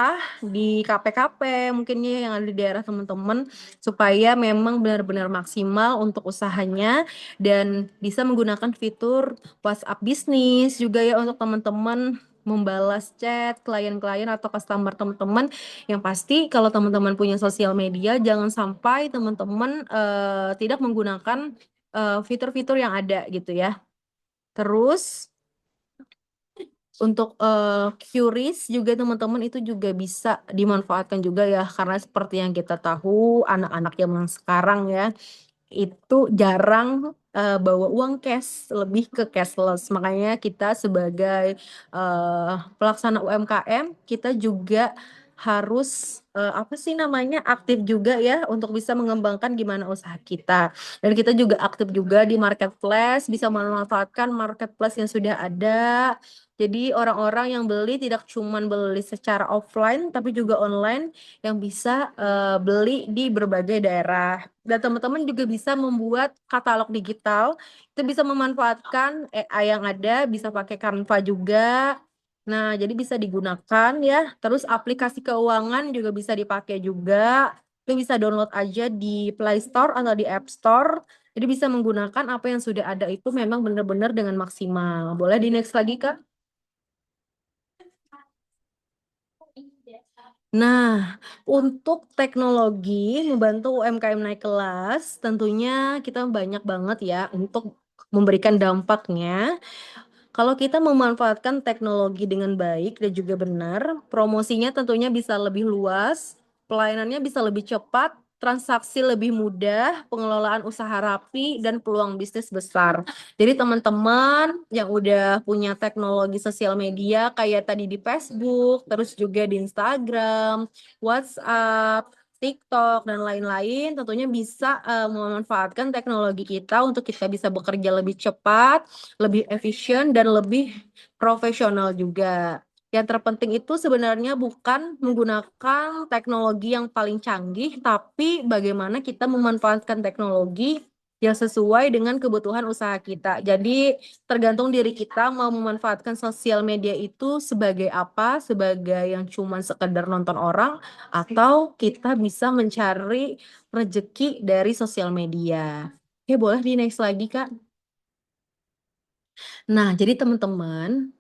di kafe-kafe, mungkinnya yang ada di daerah teman-teman, supaya memang benar-benar maksimal untuk usahanya dan bisa menggunakan fitur WhatsApp bisnis juga ya untuk teman-teman membalas chat klien-klien atau customer teman-teman. Yang pasti kalau teman-teman punya sosial media, jangan sampai teman-teman tidak menggunakan fitur-fitur yang ada gitu ya. Terus untuk QRIS juga teman-teman itu juga bisa dimanfaatkan juga ya, karena seperti yang kita tahu anak-anak zaman sekarang ya itu jarang bawa uang cash, lebih ke cashless. Makanya kita sebagai pelaksana UMKM, kita juga harus apa sih namanya, aktif juga ya untuk bisa mengembangkan gimana usaha kita. Dan kita juga aktif juga di marketplace, bisa memanfaatkan marketplace yang sudah ada. Jadi orang-orang yang beli tidak cuma beli secara offline, tapi juga online yang bisa beli di berbagai daerah. Dan teman-teman juga bisa membuat katalog digital. Itu bisa memanfaatkan AI yang ada, bisa pakai Canva juga. Nah, jadi bisa digunakan ya. Terus aplikasi keuangan juga bisa dipakai juga. Itu bisa download aja di Play Store atau di App Store. Jadi bisa menggunakan apa yang sudah ada itu memang benar-benar dengan maksimal. Boleh di next lagi, Kak? Nah, untuk teknologi membantu UMKM naik kelas, tentunya kita banyak banget ya untuk memberikan dampaknya. Kalau kita memanfaatkan teknologi dengan baik dan juga benar, promosinya tentunya bisa lebih luas, pelayanannya bisa lebih cepat, transaksi lebih mudah, pengelolaan usaha rapi, dan peluang bisnis besar. Jadi teman-teman yang udah punya teknologi sosial media kayak tadi di Facebook, terus juga di Instagram, WhatsApp, TikTok, dan lain-lain, tentunya bisa memanfaatkan teknologi kita untuk kita bisa bekerja lebih cepat, lebih efisien, dan lebih profesional juga. Yang terpenting itu sebenarnya bukan menggunakan teknologi yang paling canggih, tapi bagaimana kita memanfaatkan teknologi yang sesuai dengan kebutuhan usaha kita. Jadi tergantung diri kita mau memanfaatkan sosial media itu sebagai apa, sebagai yang cuma sekedar nonton orang, atau kita bisa mencari rezeki dari sosial media. Oke, boleh di next lagi, Kak. Nah, jadi teman-teman,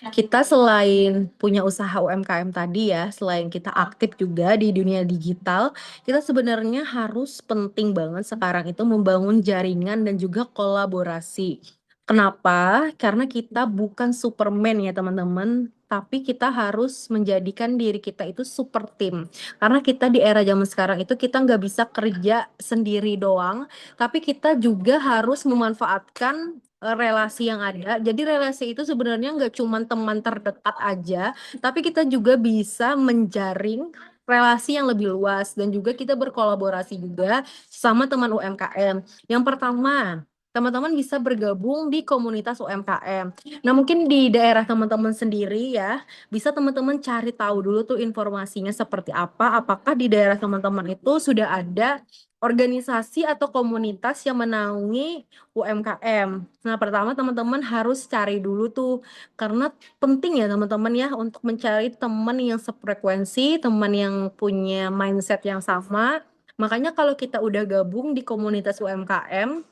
kita selain punya usaha UMKM tadi ya, selain kita aktif juga di dunia digital, kita sebenarnya harus penting banget sekarang itu membangun jaringan dan juga kolaborasi. Kenapa? Karena kita bukan Superman ya teman-teman. tapi kita harus menjadikan diri kita itu super tim. Karena kita di era zaman sekarang itu kita nggak bisa kerja sendiri doang, tapi kita juga harus memanfaatkan relasi yang ada. Jadi relasi itu sebenarnya nggak cuma teman terdekat aja, tapi kita juga bisa menjaring relasi yang lebih luas dan juga kita berkolaborasi juga sama teman UMKM. Yang pertama, teman-teman bisa bergabung di komunitas UMKM. Nah, mungkin di daerah teman-teman sendiri ya, bisa teman-teman cari tahu dulu tuh informasinya seperti apa. Apakah di daerah teman-teman itu sudah ada organisasi atau komunitas yang menaungi UMKM. Nah, pertama teman-teman harus cari dulu tuh, karena penting ya teman-teman ya untuk mencari teman yang sefrekuensi, teman yang punya mindset yang sama. Makanya kalau kita udah gabung di komunitas UMKM,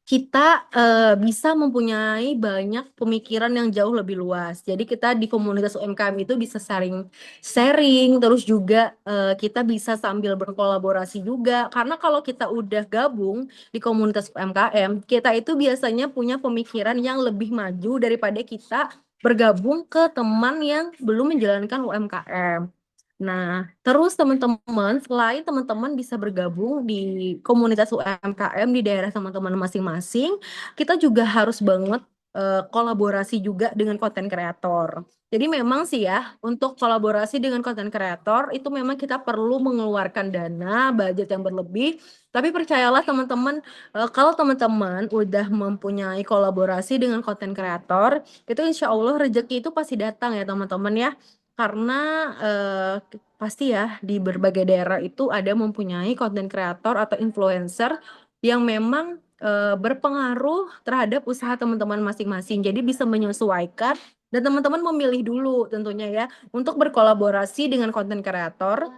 kita bisa mempunyai banyak pemikiran yang jauh lebih luas. Jadi kita di komunitas UMKM itu bisa sharing, terus juga kita bisa sambil berkolaborasi juga. Karena kalau kita udah gabung di komunitas UMKM, kita itu biasanya punya pemikiran yang lebih maju daripada kita bergabung ke teman yang belum menjalankan UMKM. Nah, terus teman-teman, selain teman-teman bisa bergabung di komunitas UMKM di daerah teman-teman masing-masing, kita juga harus banget kolaborasi juga dengan konten kreator. Jadi memang sih ya, untuk kolaborasi dengan konten kreator itu memang kita perlu mengeluarkan dana, budget yang berlebih. Tapi percayalah teman-teman, kalau teman-teman udah mempunyai kolaborasi dengan konten kreator, itu insya Allah rezeki itu pasti datang ya teman-teman ya. Karena pasti ya di berbagai daerah itu ada mempunyai konten kreator atau influencer yang memang berpengaruh terhadap usaha teman-teman masing-masing. Jadi bisa menyesuaikan dan teman-teman memilih dulu tentunya ya untuk berkolaborasi dengan konten kreator.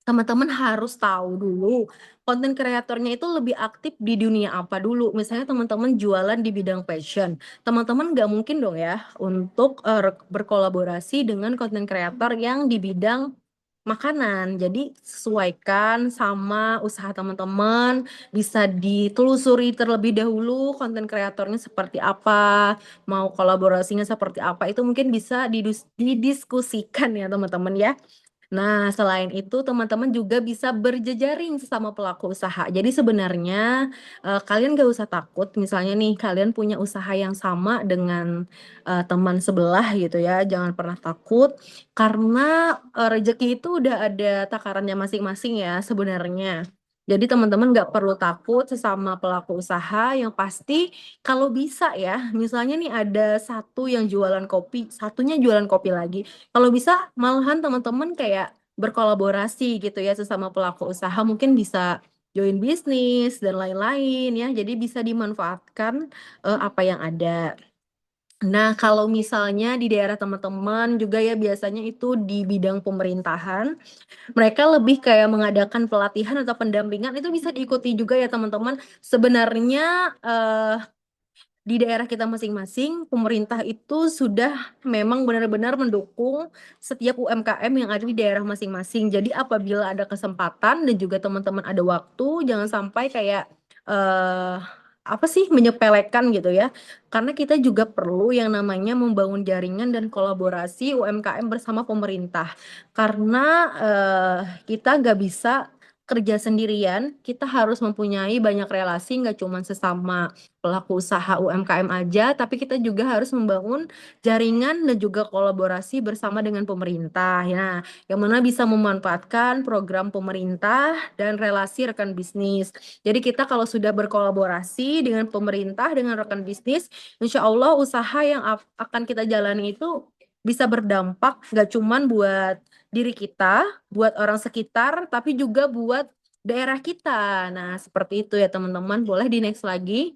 Teman-teman harus tahu dulu konten kreatornya itu lebih aktif di dunia apa dulu. Misalnya teman-teman jualan di bidang fashion, teman-teman nggak mungkin dong ya untuk berkolaborasi dengan konten kreator yang di bidang makanan. Jadi sesuaikan sama usaha teman-teman, bisa ditelusuri terlebih dahulu konten kreatornya seperti apa, mau kolaborasinya seperti apa, itu mungkin bisa didiskusikan ya teman-teman ya. Nah, selain itu teman-teman juga bisa berjejaring sesama pelaku usaha. Jadi sebenarnya kalian gak usah takut, misalnya nih kalian punya usaha yang sama dengan teman sebelah gitu ya. Jangan pernah takut, karena rezeki itu udah ada takarannya masing-masing ya sebenarnya. Jadi teman-teman nggak perlu takut sesama pelaku usaha, yang pasti kalau bisa ya, misalnya nih ada satu yang jualan kopi, satunya jualan kopi lagi. Kalau bisa malahan teman-teman kayak berkolaborasi gitu ya sesama pelaku usaha, mungkin bisa join bisnis dan lain-lain ya. Jadi bisa dimanfaatkan apa yang ada. Nah, kalau misalnya di daerah teman-teman juga ya biasanya itu di bidang pemerintahan, mereka lebih kayak mengadakan pelatihan atau pendampingan, itu bisa diikuti juga ya teman-teman. Sebenarnya di daerah kita masing-masing, pemerintah itu sudah memang benar-benar mendukung setiap UMKM yang ada di daerah masing-masing. Jadi apabila ada kesempatan dan juga teman-teman ada waktu, jangan sampai kayak eh apa sih menyepelekan gitu ya. Karena kita juga perlu yang namanya membangun jaringan dan kolaborasi UMKM bersama pemerintah. Karena kita nggak bisa kerja sendirian, kita harus mempunyai banyak relasi, nggak cuma sesama pelaku usaha UMKM aja, tapi kita juga harus membangun jaringan dan juga kolaborasi bersama dengan pemerintah. Nah, yang mana bisa memanfaatkan program pemerintah dan relasi rekan bisnis. Jadi kita kalau sudah berkolaborasi dengan pemerintah, dengan rekan bisnis, insya Allah usaha yang akan kita jalani itu bisa berdampak nggak cuma buat diri kita, buat orang sekitar, tapi juga buat daerah kita. Nah, seperti itu ya teman-teman. Boleh di next lagi.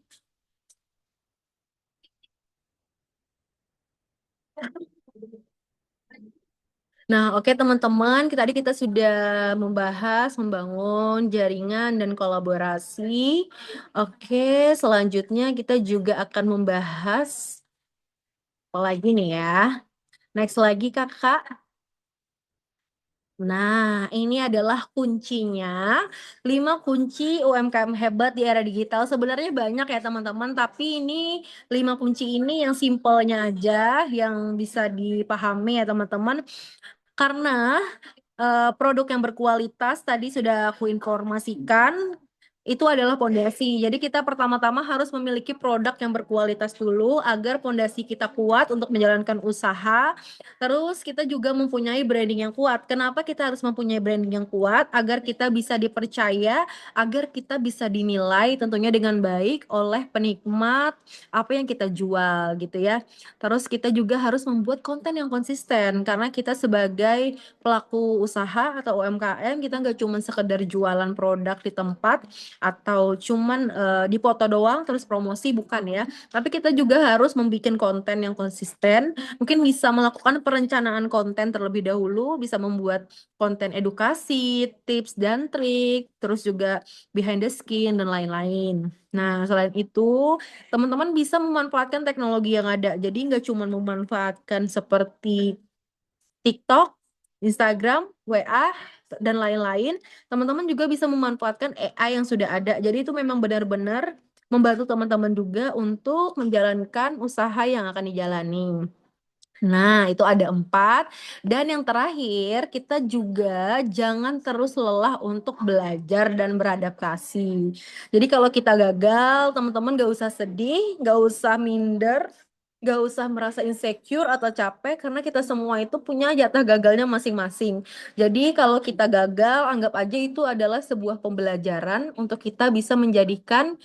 Nah, oke teman-teman, tadi kita sudah membahas membangun jaringan dan kolaborasi. Oke, selanjutnya kita juga akan membahas apa lagi nih ya. Next lagi Kakak. Nah, ini adalah kuncinya. 5 kunci UMKM hebat di era digital. Sebenarnya banyak ya teman-teman, tapi ini 5 kunci ini yang simpelnya aja, yang bisa dipahami ya teman-teman. Karena produk yang berkualitas tadi sudah aku informasikan itu adalah pondasi. Jadi kita pertama-tama harus memiliki produk yang berkualitas dulu agar pondasi kita kuat untuk menjalankan usaha. Terus kita juga mempunyai branding yang kuat. Kenapa kita harus mempunyai branding yang kuat? Agar kita bisa dipercaya, agar kita bisa dinilai tentunya dengan baik oleh penikmat apa yang kita jual gitu ya. Terus kita juga harus membuat konten yang konsisten karena kita sebagai pelaku usaha atau UMKM kita nggak cuma sekedar jualan produk di tempat atau cuman dipoto doang terus promosi, bukan ya, tapi kita juga harus membuat konten yang konsisten. Mungkin bisa melakukan perencanaan konten terlebih dahulu, bisa membuat konten edukasi, tips dan trik, terus juga behind the skin dan lain-lain. Nah, selain itu teman-teman bisa memanfaatkan teknologi yang ada, jadi nggak cuma memanfaatkan seperti TikTok, Instagram, WA, dan lain-lain. Teman-teman juga bisa memanfaatkan AI yang sudah ada. Jadi itu memang benar-benar membantu teman-teman juga untuk menjalankan usaha yang akan dijalani. Nah, itu ada 4. Dan yang terakhir, kita juga jangan terus lelah untuk belajar dan beradaptasi. Jadi kalau kita gagal, teman-teman gak usah sedih, gak usah minder, gak usah merasa insecure atau capek, karena kita semua itu punya jatah gagalnya masing-masing. Jadi kalau kita gagal, anggap aja itu adalah sebuah pembelajaran untuk kita bisa menjadikan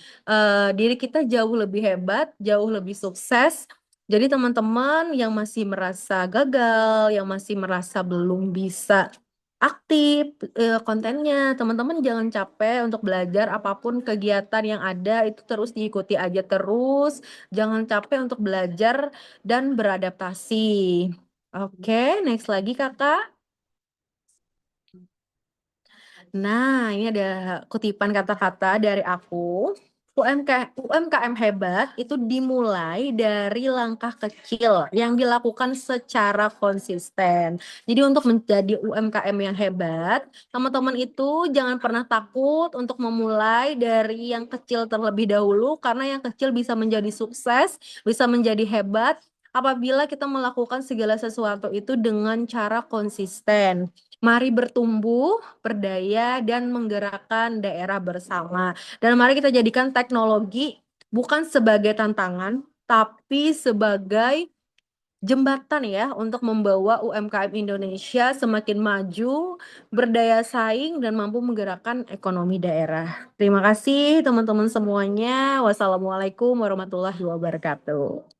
diri kita jauh lebih hebat, jauh lebih sukses. Jadi teman-teman yang masih merasa gagal, yang masih merasa belum bisa aktif kontennya, teman-teman jangan capek untuk belajar, apapun kegiatan yang ada itu terus diikuti aja terus, jangan capek untuk belajar dan beradaptasi. Oke, next lagi Kakak. Nah, ini ada kutipan kata-kata dari aku. UMKM hebat itu dimulai dari langkah kecil yang dilakukan secara konsisten. Jadi untuk menjadi UMKM yang hebat, teman-teman itu jangan pernah takut untuk memulai dari yang kecil terlebih dahulu, karena yang kecil bisa menjadi sukses, bisa menjadi hebat apabila kita melakukan segala sesuatu itu dengan cara konsisten. Mari bertumbuh, berdaya, dan menggerakkan daerah bersama. Dan mari kita jadikan teknologi bukan sebagai tantangan, tapi sebagai jembatan ya untuk membawa UMKM Indonesia semakin maju, berdaya saing, dan mampu menggerakkan ekonomi daerah. Terima kasih teman-teman semuanya. Wassalamualaikum warahmatullahi wabarakatuh.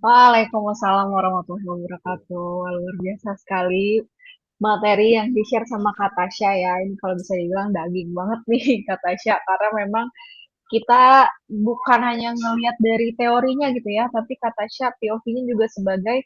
Waalaikumsalam warahmatullahi wabarakatuh. Wah, luar biasa sekali materi yang di-share sama Kak Tasya ya. Ini kalau bisa dibilang daging banget nih Kak Tasya, karena memang kita bukan hanya ngelihat dari teorinya gitu ya, tapi Kak Tasya POV-nya juga sebagai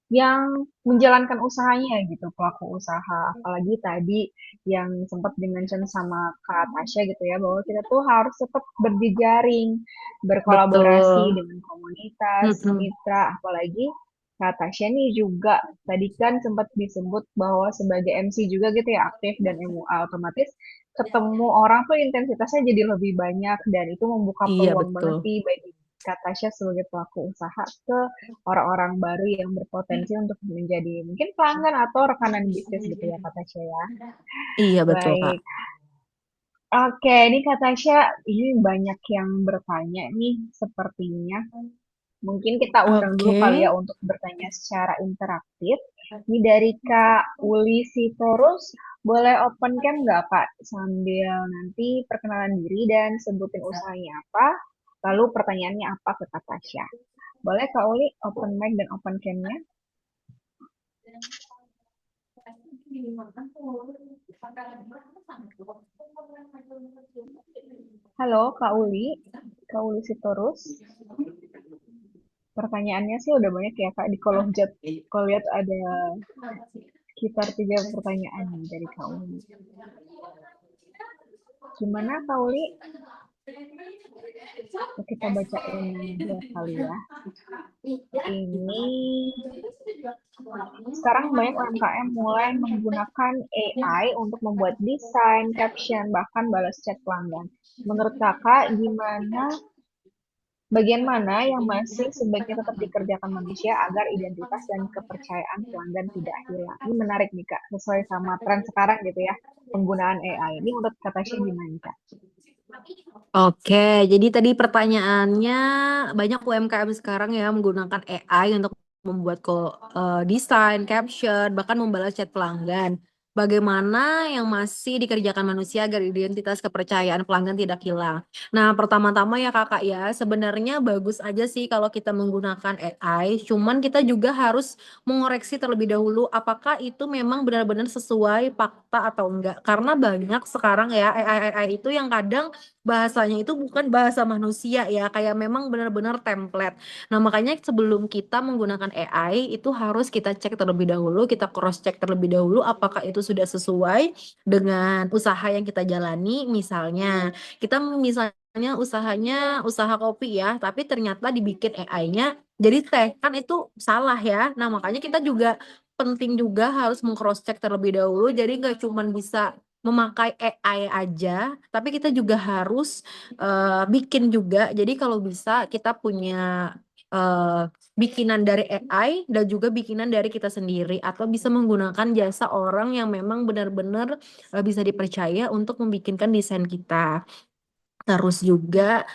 yang menjalankan usahanya gitu, pelaku usaha. Apalagi tadi yang sempat di-mention sama Kak Tasya gitu ya, bahwa kita tuh harus tetap berjejaring, berkolaborasi Betul. dengan komunitas, Mm-mm. mitra, apalagi Kak Tasya nih juga tadi kan sempat disebut bahwa sebagai MC juga gitu ya, aktif dan MUA, otomatis ketemu orang tuh intensitasnya jadi lebih banyak dan itu membuka Iya, peluang betul. banget nih bagi Kak Tasya sebagai pelaku usaha ke orang-orang baru yang berpotensi untuk menjadi mungkin pelanggan atau rekanan bisnis gitu ya Kak Tasya ya. Iya, betul, Kak. Baik, oke ini Kak Tasya, ini banyak yang bertanya nih sepertinya. Mungkin kita undang dulu Oke. kali ya untuk bertanya secara interaktif. Ini dari Kak Uli Sitorus, boleh open cam nggak Kak? Sambil nanti perkenalan diri dan sebutin usahanya apa, lalu pertanyaannya apa ke Kak Tasya. Boleh Kak Uli open mic dan open cam-nya? Halo Kak Uli Sitorus. Pertanyaannya sih udah banyak ya Kak di kolom chat. Kalau lihat ada sekitar 3 pertanyaan nih dari Kak Uli. Gimana Kak Uli? Kita bacain aja kali ya. Ini sekarang banyak UMKM mulai menggunakan AI untuk membuat desain, caption, bahkan balas chat pelanggan. Menurut kakak, bagian mana yang masih sebaiknya tetap dikerjakan manusia agar identitas dan kepercayaan pelanggan tidak hilang? Ini menarik nih Kak, sesuai sama tren sekarang gitu ya, penggunaan AI. Ini menurut Kak Tasya gimana Kak? Oke, jadi tadi pertanyaannya banyak UMKM sekarang ya menggunakan AI untuk membuat desain, caption, bahkan membalas chat pelanggan. Bagaimana yang masih dikerjakan manusia agar identitas kepercayaan pelanggan tidak hilang? Nah, pertama-tama ya kakak ya, sebenarnya bagus aja sih kalau kita menggunakan AI, cuman kita juga harus mengoreksi terlebih dahulu apakah itu memang benar-benar sesuai fakta atau enggak. Karena banyak sekarang ya AI itu yang kadang bahasanya itu bukan bahasa manusia ya, kayak memang benar-benar template. Nah, makanya sebelum kita menggunakan AI itu harus kita cek terlebih dahulu, kita cross check terlebih dahulu apakah itu sudah sesuai dengan usaha yang kita jalani. Misalnya usahanya usaha kopi ya, tapi ternyata dibikin AI-nya jadi teh, kan itu salah ya. Nah, makanya kita juga penting juga harus meng-cross check terlebih dahulu, jadi nggak cuman bisa memakai AI aja, tapi kita juga harus bikin juga. Jadi kalau bisa kita punya bikinan dari AI dan juga bikinan dari kita sendiri, atau bisa menggunakan jasa orang yang memang benar-benar bisa dipercaya untuk membikinkan desain kita. Terus juga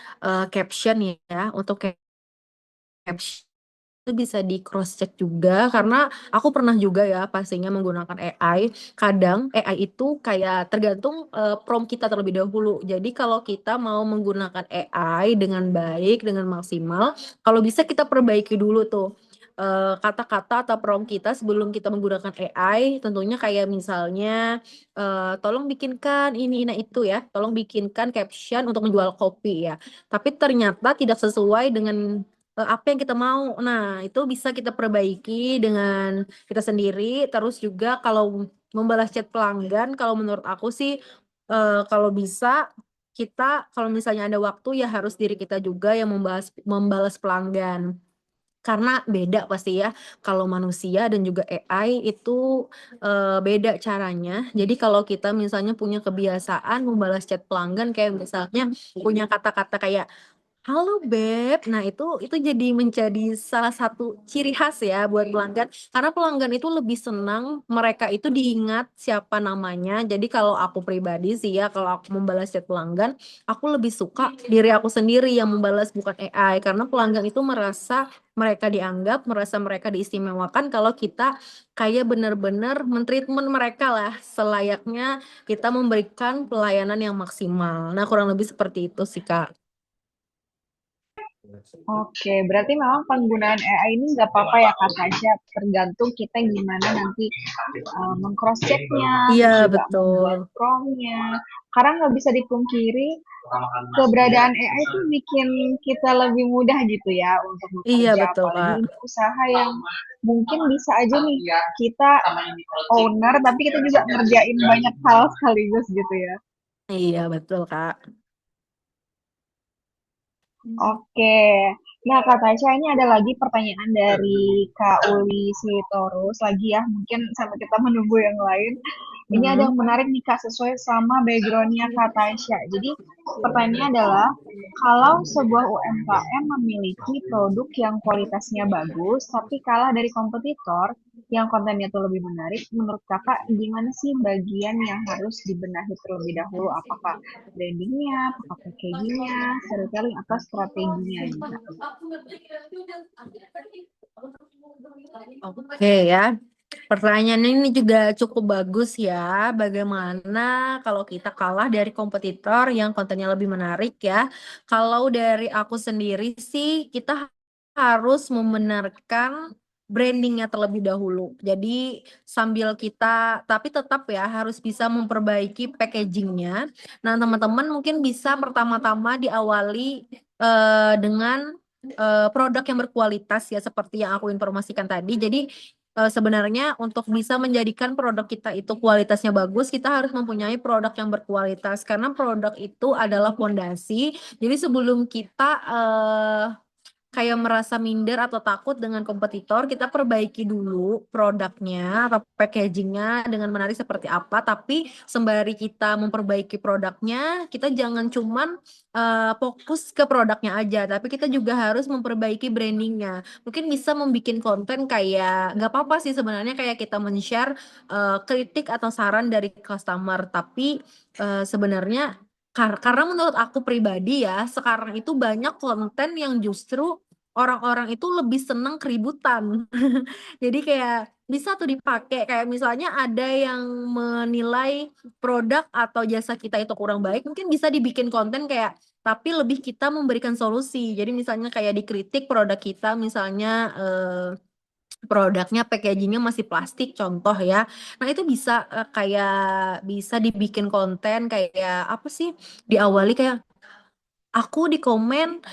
caption ya, untuk caption itu bisa di cross check juga, karena aku pernah juga ya pastinya menggunakan AI. Kadang AI itu kayak tergantung prompt kita terlebih dahulu. Jadi kalau kita mau menggunakan AI dengan baik, dengan maksimal, kalau bisa kita perbaiki dulu tuh kata-kata atau prompt kita sebelum kita menggunakan AI. Tentunya kayak misalnya tolong bikinkan ini, nah itu ya, tolong bikinkan caption untuk menjual kopi ya. Tapi ternyata tidak sesuai dengan apa yang kita mau. Nah, itu bisa kita perbaiki dengan kita sendiri. Terus juga kalau membalas chat pelanggan, kalau menurut aku sih kalau bisa kita kalau misalnya ada waktu ya harus diri kita juga yang membalas pelanggan. Karena beda pasti ya, kalau manusia dan juga AI itu beda caranya. Jadi kalau kita misalnya punya kebiasaan membalas chat pelanggan kayak misalnya punya kata-kata kayak halo Beb, nah itu jadi menjadi salah satu ciri khas ya buat pelanggan. Karena pelanggan itu lebih senang mereka itu diingat siapa namanya. Jadi kalau aku pribadi sih ya, kalau aku membalas chat pelanggan, aku lebih suka diri aku sendiri yang membalas bukan AI. Karena pelanggan itu merasa mereka dianggap, merasa mereka diistimewakan kalau kita kayak benar-benar mentreatment mereka lah selayaknya kita memberikan pelayanan yang maksimal. Nah, kurang lebih seperti itu sih Kak. Oke, berarti memang penggunaan AI ini nggak apa-apa ya Kak Tasya, tergantung kita gimana nanti meng-cross check-nya, Iya, terus juga betul. membuat prompt-nya. Karena nggak bisa dipungkiri, keberadaan AI itu bikin kita lebih mudah gitu ya untuk Iya, bekerja, betul, apalagi Kak. ini usaha yang mungkin bisa aja nih kita owner, tapi kita juga ngerjain banyak hal sekaligus gitu ya. Iya, betul, Kak. Oke. Nah, Kak Tasya, ini ada lagi pertanyaan dari Kak Uli Sitorus lagi ya. Mungkin sampai kita menunggu yang lain. Ini ada yang Hmm. menarik nih Kak, sesuai sama background-nya Kak Tasya. Jadi, pertanyaannya adalah, kalau sebuah UMKM memiliki produk yang kualitasnya bagus, tapi kalah dari kompetitor yang kontennya tuh lebih menarik, menurut Kakak gimana sih bagian yang harus dibenahi terlebih dahulu? Apakah brandingnya, apakah packagingnya, storytelling, atau strateginya nih Kak? Oke ya. Pertanyaan ini juga cukup bagus ya. Bagaimana kalau kita kalah dari kompetitor yang kontennya lebih menarik ya? Kalau dari aku sendiri sih, kita harus membenarkan brandingnya terlebih dahulu. Jadi sambil kita, tapi tetap ya harus bisa memperbaiki packagingnya. Nah, teman-teman mungkin bisa pertama-tama diawali dengan produk yang berkualitas ya, seperti yang aku informasikan tadi. Jadi sebenarnya untuk bisa menjadikan produk kita itu kualitasnya bagus, kita harus mempunyai produk yang berkualitas karena produk itu adalah fondasi. Jadi sebelum kita kayak merasa minder atau takut dengan kompetitor, kita perbaiki dulu produknya atau packagingnya dengan menarik seperti apa. Tapi sembari kita memperbaiki produknya, kita jangan cuman fokus ke produknya aja, tapi kita juga harus memperbaiki brandingnya. Mungkin bisa membuat konten kayak nggak apa-apa sih sebenarnya kayak kita men-share kritik atau saran dari customer, tapi sebenarnya karena menurut aku pribadi ya, sekarang itu banyak konten yang justru orang-orang itu lebih seneng keributan. Jadi kayak bisa tuh dipakai kayak misalnya ada yang menilai produk atau jasa kita itu kurang baik, mungkin bisa dibikin konten kayak tapi lebih kita memberikan solusi. Jadi misalnya kayak dikritik produk kita misalnya produknya packagingnya masih plastik contoh ya. Nah itu bisa kayak bisa dibikin konten kayak apa sih diawali kayak aku di komen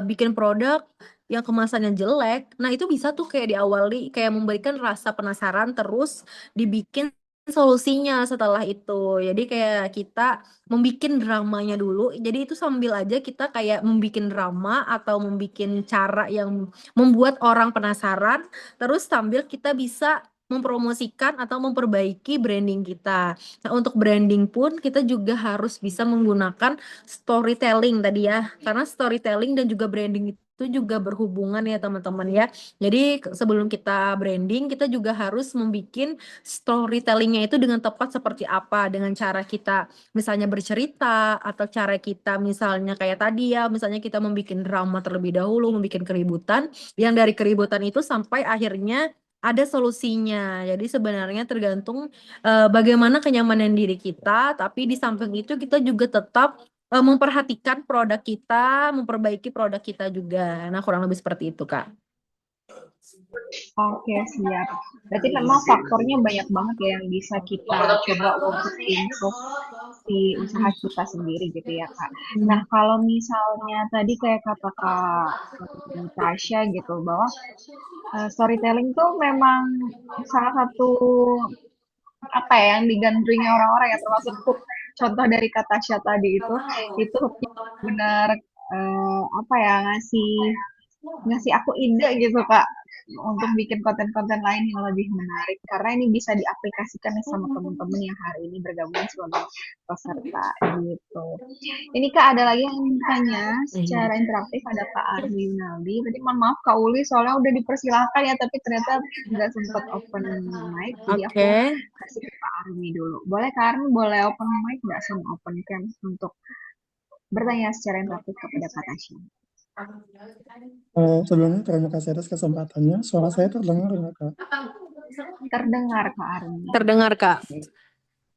bikin produk yang kemasannya jelek. Nah, itu bisa tuh kayak diawali kayak memberikan rasa penasaran terus dibikin solusinya setelah itu. Jadi kayak kita membikin dramanya dulu. Jadi itu sambil aja kita kayak membikin drama atau membikin cara yang membuat orang penasaran terus sambil kita bisa mempromosikan atau memperbaiki branding kita. Nah, untuk branding pun kita juga harus bisa menggunakan storytelling tadi ya, karena storytelling dan juga branding itu juga berhubungan ya teman-teman ya. Jadi sebelum kita branding, kita juga harus membuat storytellingnya itu dengan tepat seperti apa, dengan cara kita misalnya bercerita atau cara kita misalnya kayak tadi ya, misalnya kita membuat drama terlebih dahulu, membuat keributan, yang dari keributan itu sampai akhirnya ada solusinya. Jadi sebenarnya tergantung bagaimana kenyamanan diri kita, tapi di samping itu kita juga tetap memperhatikan produk kita, memperbaiki produk kita juga. Nah, kurang lebih seperti itu, Kak. Oke, siap. Berarti memang faktornya banyak banget ya yang bisa kita coba untuk improve si usaha kita sendiri gitu ya, Kak. Nah, kalau misalnya tadi kayak kata Kak Tasya gitu, bahwa storytelling tuh memang salah satu apa ya yang digandrungi orang-orang ya, termasuk hook. Contoh dari kata Tasya tadi itu hooknya benar apa ya ngasih ngasih aku ide gitu Kak untuk bikin konten-konten lain yang lebih menarik karena ini bisa diaplikasikan nih sama teman-teman yang hari ini bergabung sebagai peserta gitu. Ini Kak ada lagi yang ingin tanya secara interaktif ada Kak Armi Naldi. Tadi mohon maaf Kak Uli soalnya udah dipersilahkan ya tapi ternyata nggak sempat open mic jadi aku Oke. kasih ke Kak Armi dulu. Boleh Kak Armi boleh open mic nggak sama open cam untuk bertanya secara interaktif kepada Kak Tasya. Sebelumnya terima kasih atas kesempatannya. Suara saya terdengar nggak, Kak? Terdengar Kak Armi. Terdengar, Kak.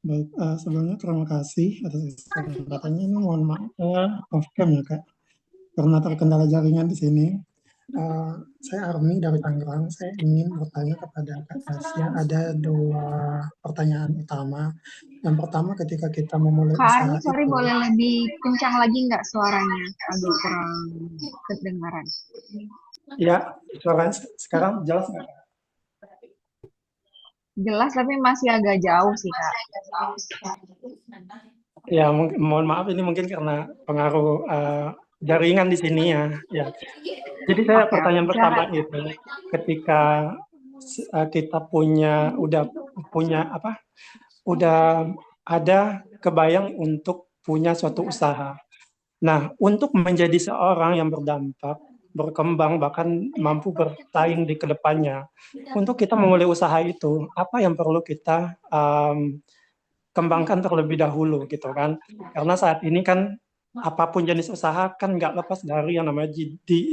Baik, sebelumnya terima kasih atas kesempatannya. Ini mohon maaf, off cam ya, Kak. Karena terkendala jaringan di sini. Saya Armi dari Tangerang. Saya ingin bertanya kepada Kak Tasya. Ada dua pertanyaan utama. Yang pertama, ketika kita memulai Kak usaha Armi, sorry itu, boleh lebih kencang lagi nggak suaranya? Agak kurang kedengaran. ya, suaranya sekarang jelas nggak? Jelas tapi masih agak jauh sih Kak. Ya, mohon maaf ini mungkin karena pengaruh jaringan di sini ya. Ya. Jadi saya Oke, pertanyaan pertama silakan. itu ketika kita udah punya apa? Udah ada kebayang untuk punya suatu usaha. Nah, untuk menjadi seorang yang berdampak, berkembang bahkan mampu bersaing di kedepannya, untuk kita memulai usaha itu, apa yang perlu kita kembangkan terlebih dahulu gitu kan? Karena saat ini kan apapun jenis usaha kan nggak lepas dari yang namanya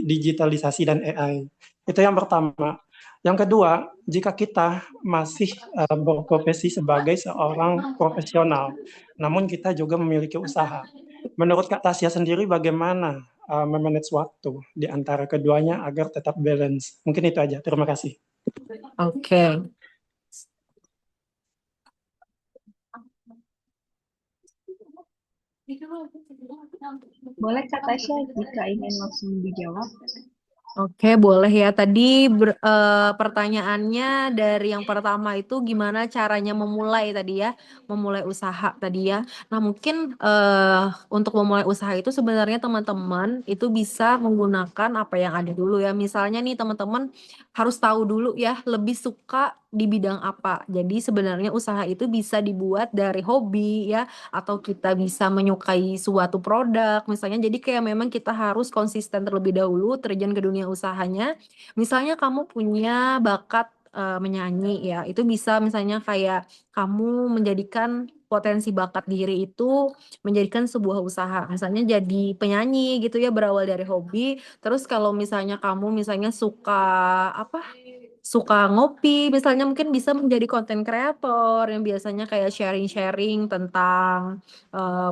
digitalisasi dan AI. Itu yang pertama. Yang kedua, jika kita masih berprofesi sebagai seorang profesional, namun kita juga memiliki usaha. Menurut Kak Tasya sendiri bagaimana memanage waktu di antara keduanya agar tetap balance? Mungkin itu aja. Terima kasih. Oke. Boleh Kak Tasya jika ingin langsung dijawab. Oke, boleh ya. Tadi pertanyaannya dari yang pertama itu gimana caranya memulai tadi ya, memulai usaha tadi ya. Nah, mungkin untuk memulai usaha itu sebenarnya teman-teman itu bisa menggunakan apa yang ada dulu ya. Misalnya nih teman-teman harus tahu dulu ya, lebih suka di bidang apa. Jadi sebenarnya usaha itu bisa dibuat dari hobi ya, atau kita bisa menyukai suatu produk misalnya. Jadi kayak memang kita harus konsisten terlebih dahulu terjun ke dunia usahanya. Misalnya kamu punya bakat menyanyi ya, itu bisa misalnya kayak kamu menjadikan potensi bakat diri itu menjadikan sebuah usaha, misalnya jadi penyanyi gitu ya, berawal dari hobi. Terus kalau misalnya kamu misalnya suka apa, suka ngopi misalnya, mungkin bisa menjadi konten kreator yang biasanya kayak sharing-sharing tentang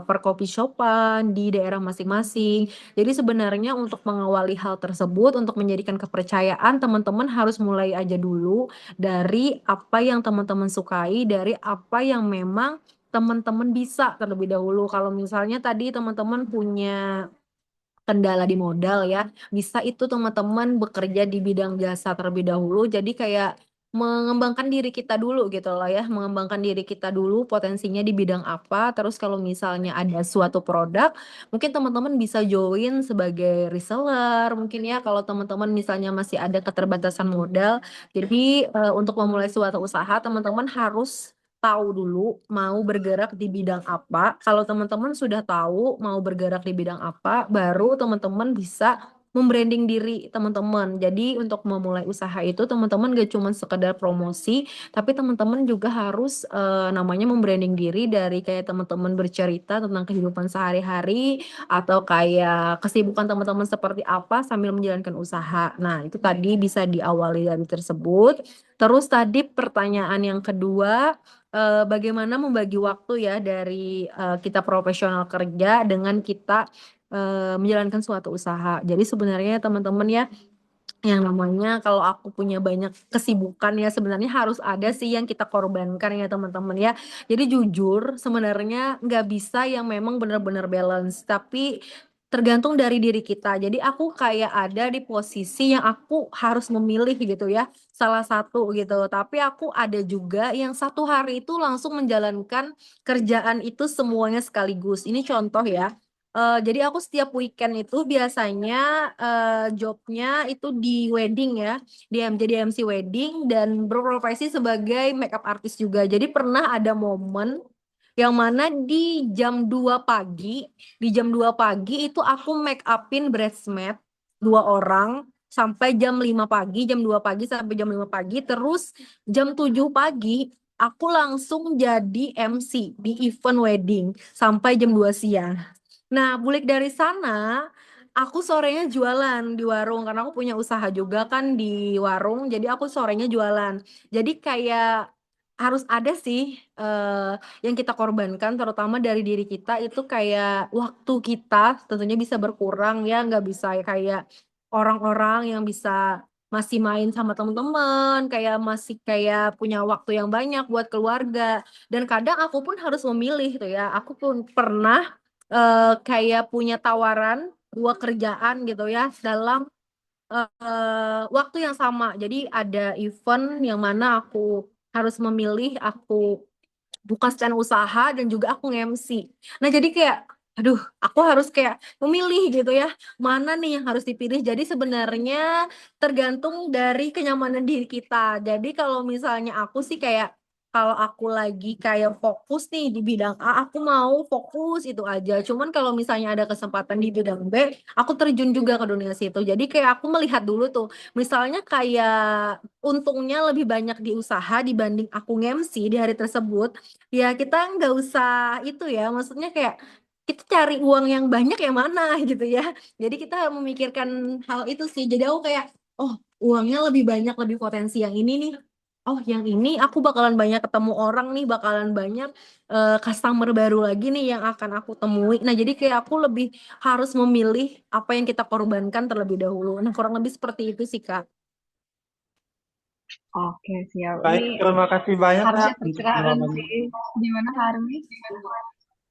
perkopi shopan di daerah masing-masing. Jadi sebenarnya untuk mengawali hal tersebut, untuk menjadikan kepercayaan, teman-teman harus mulai aja dulu dari apa yang teman-teman sukai, dari apa yang memang teman-teman bisa terlebih dahulu. Kalau misalnya tadi teman-teman punya kendala di modal ya, bisa itu teman-teman bekerja di bidang jasa terlebih dahulu. Jadi kayak mengembangkan diri kita dulu gitu loh ya, mengembangkan diri kita dulu potensinya di bidang apa. Terus kalau misalnya ada suatu produk, mungkin teman-teman bisa join sebagai reseller mungkin ya, kalau teman-teman misalnya masih ada keterbatasan modal. Jadi untuk memulai suatu usaha, teman-teman harus tahu dulu mau bergerak di bidang apa. Kalau teman-teman sudah tahu mau bergerak di bidang apa, baru teman-teman bisa membranding diri teman-teman. Jadi untuk memulai usaha itu teman-teman gak cuma sekedar promosi, tapi teman-teman juga harus namanya membranding diri dari kayak teman-teman bercerita tentang kehidupan sehari-hari, atau kayak kesibukan teman-teman seperti apa sambil menjalankan usaha. Nah, itu tadi bisa diawali dari tersebut. Terus tadi pertanyaan yang kedua, bagaimana membagi waktu ya dari kita profesional kerja dengan kita menjalankan suatu usaha. Jadi sebenarnya teman-teman ya, yang namanya kalau aku punya banyak kesibukan ya, sebenarnya harus ada sih yang kita korbankan ya teman-teman ya. Jadi jujur sebenarnya nggak bisa yang memang benar-benar balance, tapi tergantung dari diri kita. Jadi aku kayak ada di posisi yang aku harus memilih gitu ya, salah satu gitu. Tapi aku ada juga yang satu hari itu langsung menjalankan kerjaan itu semuanya sekaligus. Ini contoh ya. Jadi aku setiap weekend itu biasanya jobnya itu di wedding ya, jadi MC wedding dan berprofesi sebagai makeup artist juga. Jadi pernah ada momen yang mana di jam 2 pagi itu aku make upin bridesmaid 2 orang sampai jam 5 pagi, jam 2 pagi sampai jam 5 pagi, terus jam 7 pagi aku langsung jadi MC di event wedding sampai jam 2 siang. Nah, bulik dari sana, aku sorenya jualan di warung karena aku punya usaha juga kan di warung. Jadi aku sorenya jualan. Jadi kayak harus ada sih yang kita korbankan, terutama dari diri kita itu kayak waktu kita tentunya bisa berkurang ya, nggak bisa kayak orang-orang yang bisa masih main sama teman-teman, kayak masih kayak punya waktu yang banyak buat keluarga. Dan kadang aku pun harus memilih tuh ya. Aku pun pernah kayak punya tawaran 2 kerjaan gitu ya dalam waktu yang sama. Jadi ada event yang mana aku harus memilih, aku buka stand usaha dan juga aku nge-MC. Nah, jadi kayak aduh, aku harus kayak memilih gitu ya, mana nih yang harus dipilih. Jadi sebenarnya tergantung dari kenyamanan diri kita. Jadi kalau misalnya aku sih kayak kalau aku lagi kayak fokus nih di bidang A, aku mau fokus itu aja. Cuman kalau misalnya ada kesempatan di bidang B, aku terjun juga ke dunia situ. Jadi kayak aku melihat dulu tuh, misalnya kayak untungnya lebih banyak di usaha dibanding aku nge-MC di hari tersebut, ya kita nggak usah itu ya, maksudnya kayak kita cari uang yang banyak yang mana gitu ya. Jadi kita memikirkan hal itu sih. Jadi aku kayak, oh uangnya lebih banyak, lebih potensi yang ini nih. Oh yang ini aku bakalan banyak ketemu orang nih, bakalan banyak customer baru lagi nih yang akan aku temui. Nah jadi kayak aku lebih harus memilih apa yang kita korbankan terlebih dahulu. Nah kurang lebih seperti itu sih Kak. Oke, siap. Baik, Ini terima kasih banyak harusnya Kak untuk pencerahan jawabannya. sih. Gimana Harumi?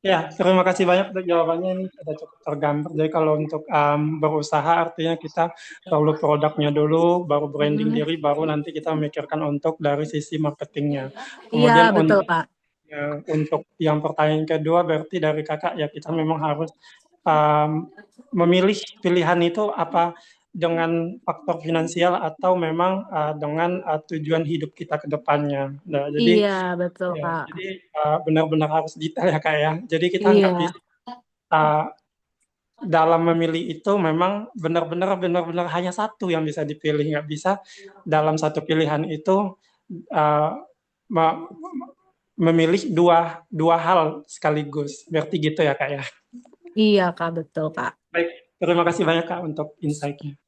Ya, terima kasih banyak untuk jawabannya, ini sudah cukup tergambar. Jadi kalau untuk berusaha artinya kita perlu produknya dulu, baru branding Mm-mm. diri, baru nanti kita memikirkan untuk dari sisi marketingnya. Iya, Kemudian betul, Kak. untuk yang pertanyaan kedua berarti dari kakak ya kita memang harus memilih pilihan itu apa dengan faktor finansial atau memang dengan tujuan hidup kita ke depannya. Nah, jadi Iya, betul, ya, Kak. jadi benar-benar harus detail ya kak ya. Jadi kita nggak Iya. bisa dalam memilih itu memang benar-benar hanya satu yang bisa dipilih, nggak bisa dalam satu pilihan itu uh, me- memilih dua hal sekaligus. Berarti gitu ya kak ya. Iya, Kak, betul, Kak. Baik, terima kasih banyak kak untuk insight-nya.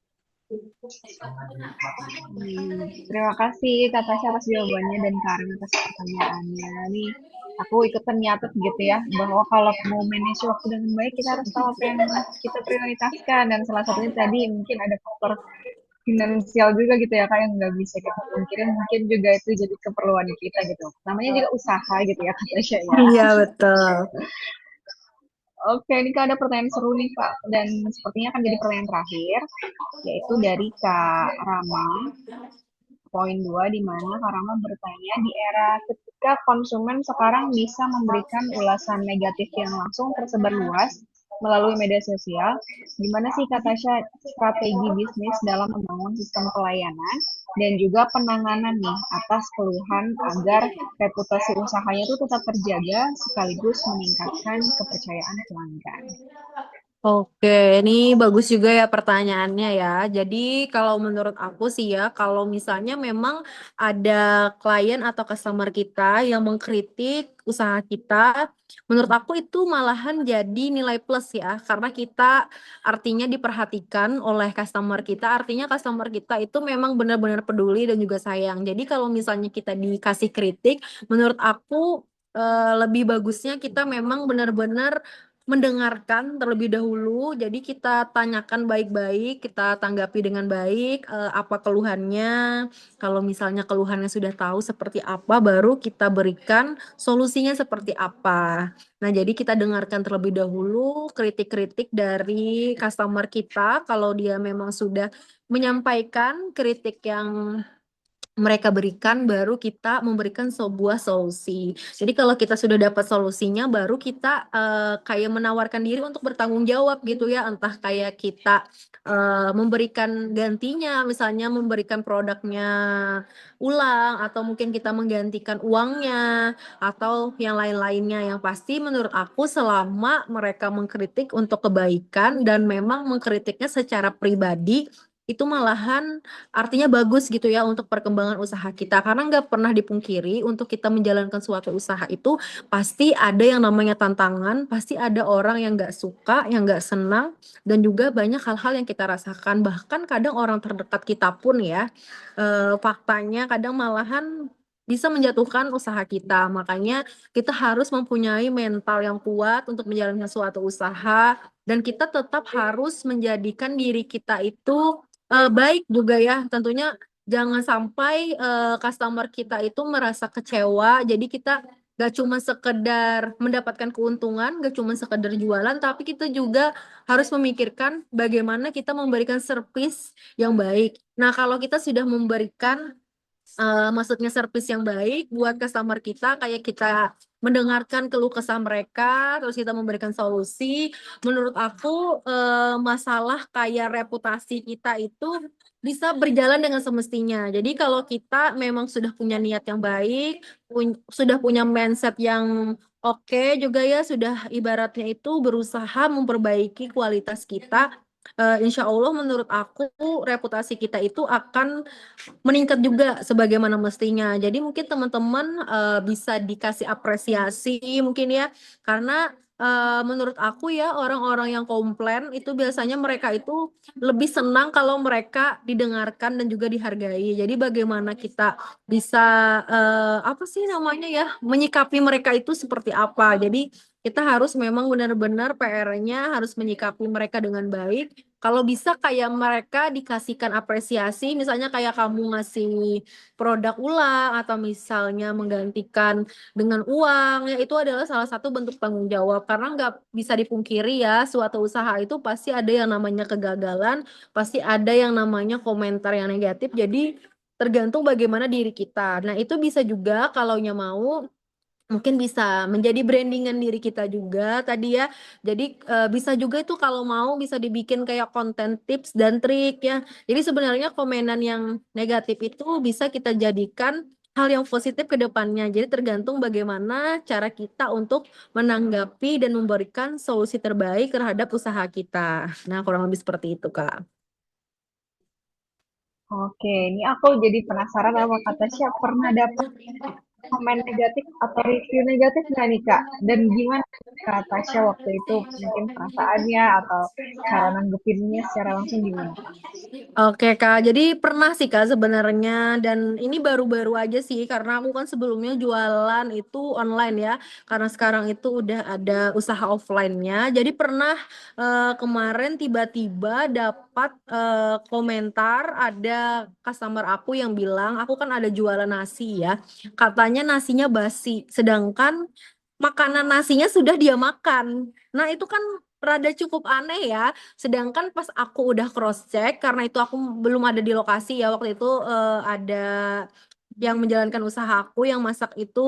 Terima kasih Kak Tasya atas jawabannya dan Karin atas pertanyaannya. Nih, aku ikutan nyatet gitu ya, bahwa kalau mau manage waktu dengan baik, kita harus tahu apa yang kita prioritaskan. Dan salah satunya tadi mungkin ada faktor finansial juga gitu ya, Kak, yang nggak bisa kita pungkirin. Mungkin juga itu jadi keperluan kita gitu. Namanya juga usaha gitu ya, Kak Tasya ya. Iya, betul. Oke, ini Kak ada pertanyaan seru nih Kak. Dan sepertinya akan jadi pertanyaan terakhir, yaitu dari Kak Rama. Poin 2 di mana Kak Rama bertanya, di era ketika konsumen sekarang bisa memberikan ulasan negatif yang langsung tersebar luas melalui media sosial, gimana sih Kak Tasya strategi bisnis dalam membangun sistem pelayanan dan juga penanganan nih atas keluhan agar reputasi usahanya itu tetap terjaga sekaligus meningkatkan kepercayaan pelanggan. Oke, ini bagus juga ya pertanyaannya ya. Jadi kalau menurut aku sih ya, kalau misalnya memang ada klien atau customer kita yang mengkritik usaha kita, menurut aku itu malahan jadi nilai plus ya, karena kita artinya diperhatikan oleh customer kita, artinya customer kita itu memang benar-benar peduli dan juga sayang. Jadi kalau misalnya kita dikasih kritik, menurut aku lebih bagusnya kita memang benar-benar mendengarkan terlebih dahulu, jadi kita tanyakan baik-baik, kita tanggapi dengan baik apa keluhannya. Kalau misalnya keluhannya sudah tahu seperti apa, baru kita berikan solusinya seperti apa. Nah, jadi kita dengarkan terlebih dahulu kritik-kritik dari customer kita. Kalau dia memang sudah menyampaikan kritik yang mereka berikan, baru kita memberikan sebuah solusi. Jadi kalau kita sudah dapat solusinya, baru kita kayak menawarkan diri untuk bertanggung jawab gitu ya, entah kayak kita memberikan gantinya, misalnya memberikan produknya ulang, atau mungkin kita menggantikan uangnya, atau yang lain-lainnya. Yang pasti menurut aku selama mereka mengkritik untuk kebaikan dan memang mengkritiknya secara pribadi, itu malahan artinya bagus gitu ya untuk perkembangan usaha kita, karena nggak pernah dipungkiri untuk kita menjalankan suatu usaha itu pasti ada yang namanya tantangan, pasti ada orang yang nggak suka, yang nggak senang, dan juga banyak hal-hal yang kita rasakan, bahkan kadang orang terdekat kita pun ya faktanya kadang malahan bisa menjatuhkan usaha kita. Makanya kita harus mempunyai mental yang kuat untuk menjalankan suatu usaha, dan kita tetap harus menjadikan diri kita itu baik juga ya, tentunya jangan sampai customer kita itu merasa kecewa. Jadi kita gak cuma sekedar mendapatkan keuntungan, gak cuma sekedar jualan, tapi kita juga harus memikirkan bagaimana kita memberikan servis yang baik. Nah, kalau kita sudah memberikan maksudnya servis yang baik buat customer kita, kayak kita mendengarkan keluh kesah mereka, terus kita memberikan solusi. Menurut aku masalah kayak reputasi kita itu bisa berjalan dengan semestinya. Jadi kalau kita memang sudah punya niat yang baik, sudah punya mindset yang oke juga ya, sudah ibaratnya itu berusaha memperbaiki kualitas kita, insya Allah menurut aku reputasi kita itu akan meningkat juga sebagaimana mestinya. Jadi mungkin teman-teman bisa dikasih apresiasi mungkin ya, karena menurut aku ya orang-orang yang komplain itu biasanya mereka itu lebih senang kalau mereka didengarkan dan juga dihargai. Jadi bagaimana kita bisa apa sih namanya ya, menyikapi mereka itu seperti apa. Jadi kita harus memang benar-benar PR-nya harus menyikapi mereka dengan baik, Kalau bisa kayak mereka dikasihkan apresiasi, misalnya kayak kamu ngasih produk ulang atau misalnya menggantikan dengan uang, ya itu adalah salah satu bentuk tanggung jawab. Karena nggak bisa dipungkiri ya, suatu usaha itu pasti ada yang namanya kegagalan, pasti ada yang namanya komentar yang negatif. Jadi tergantung bagaimana diri kita. Nah, itu bisa juga kalau mau mungkin bisa menjadi brandingan diri kita juga tadi ya. Jadi bisa juga itu kalau mau bisa dibikin kayak konten tips dan trik ya. Jadi sebenarnya komenan yang negatif itu bisa kita jadikan hal yang positif ke depannya. Jadi tergantung bagaimana cara kita untuk menanggapi dan memberikan solusi terbaik terhadap usaha kita. Nah, kurang lebih seperti itu, Kak. Oke, ini aku jadi penasaran sama Kak Tasya, pernah dapat komen negatif atau review negatif nggak nih Kak? Dan gimana Kak Tasya waktu itu mungkin perasaannya atau cara nanggepinnya secara langsung gimana Kak? Oke Kak, jadi pernah sih Kak sebenarnya, dan ini baru-baru aja sih karena aku kan sebelumnya jualan itu online ya, karena sekarang itu udah ada usaha offline-nya. Jadi pernah kemarin tiba-tiba dapat komentar, ada customer aku yang bilang aku kan ada jualan nasi ya, katanya nasinya basi, sedangkan makanan nasinya sudah dia makan. Nah itu kan rada cukup aneh ya. Sedangkan pas aku udah cross check, karena itu aku belum ada di lokasi ya waktu itu, ada yang menjalankan usaha aku yang masak itu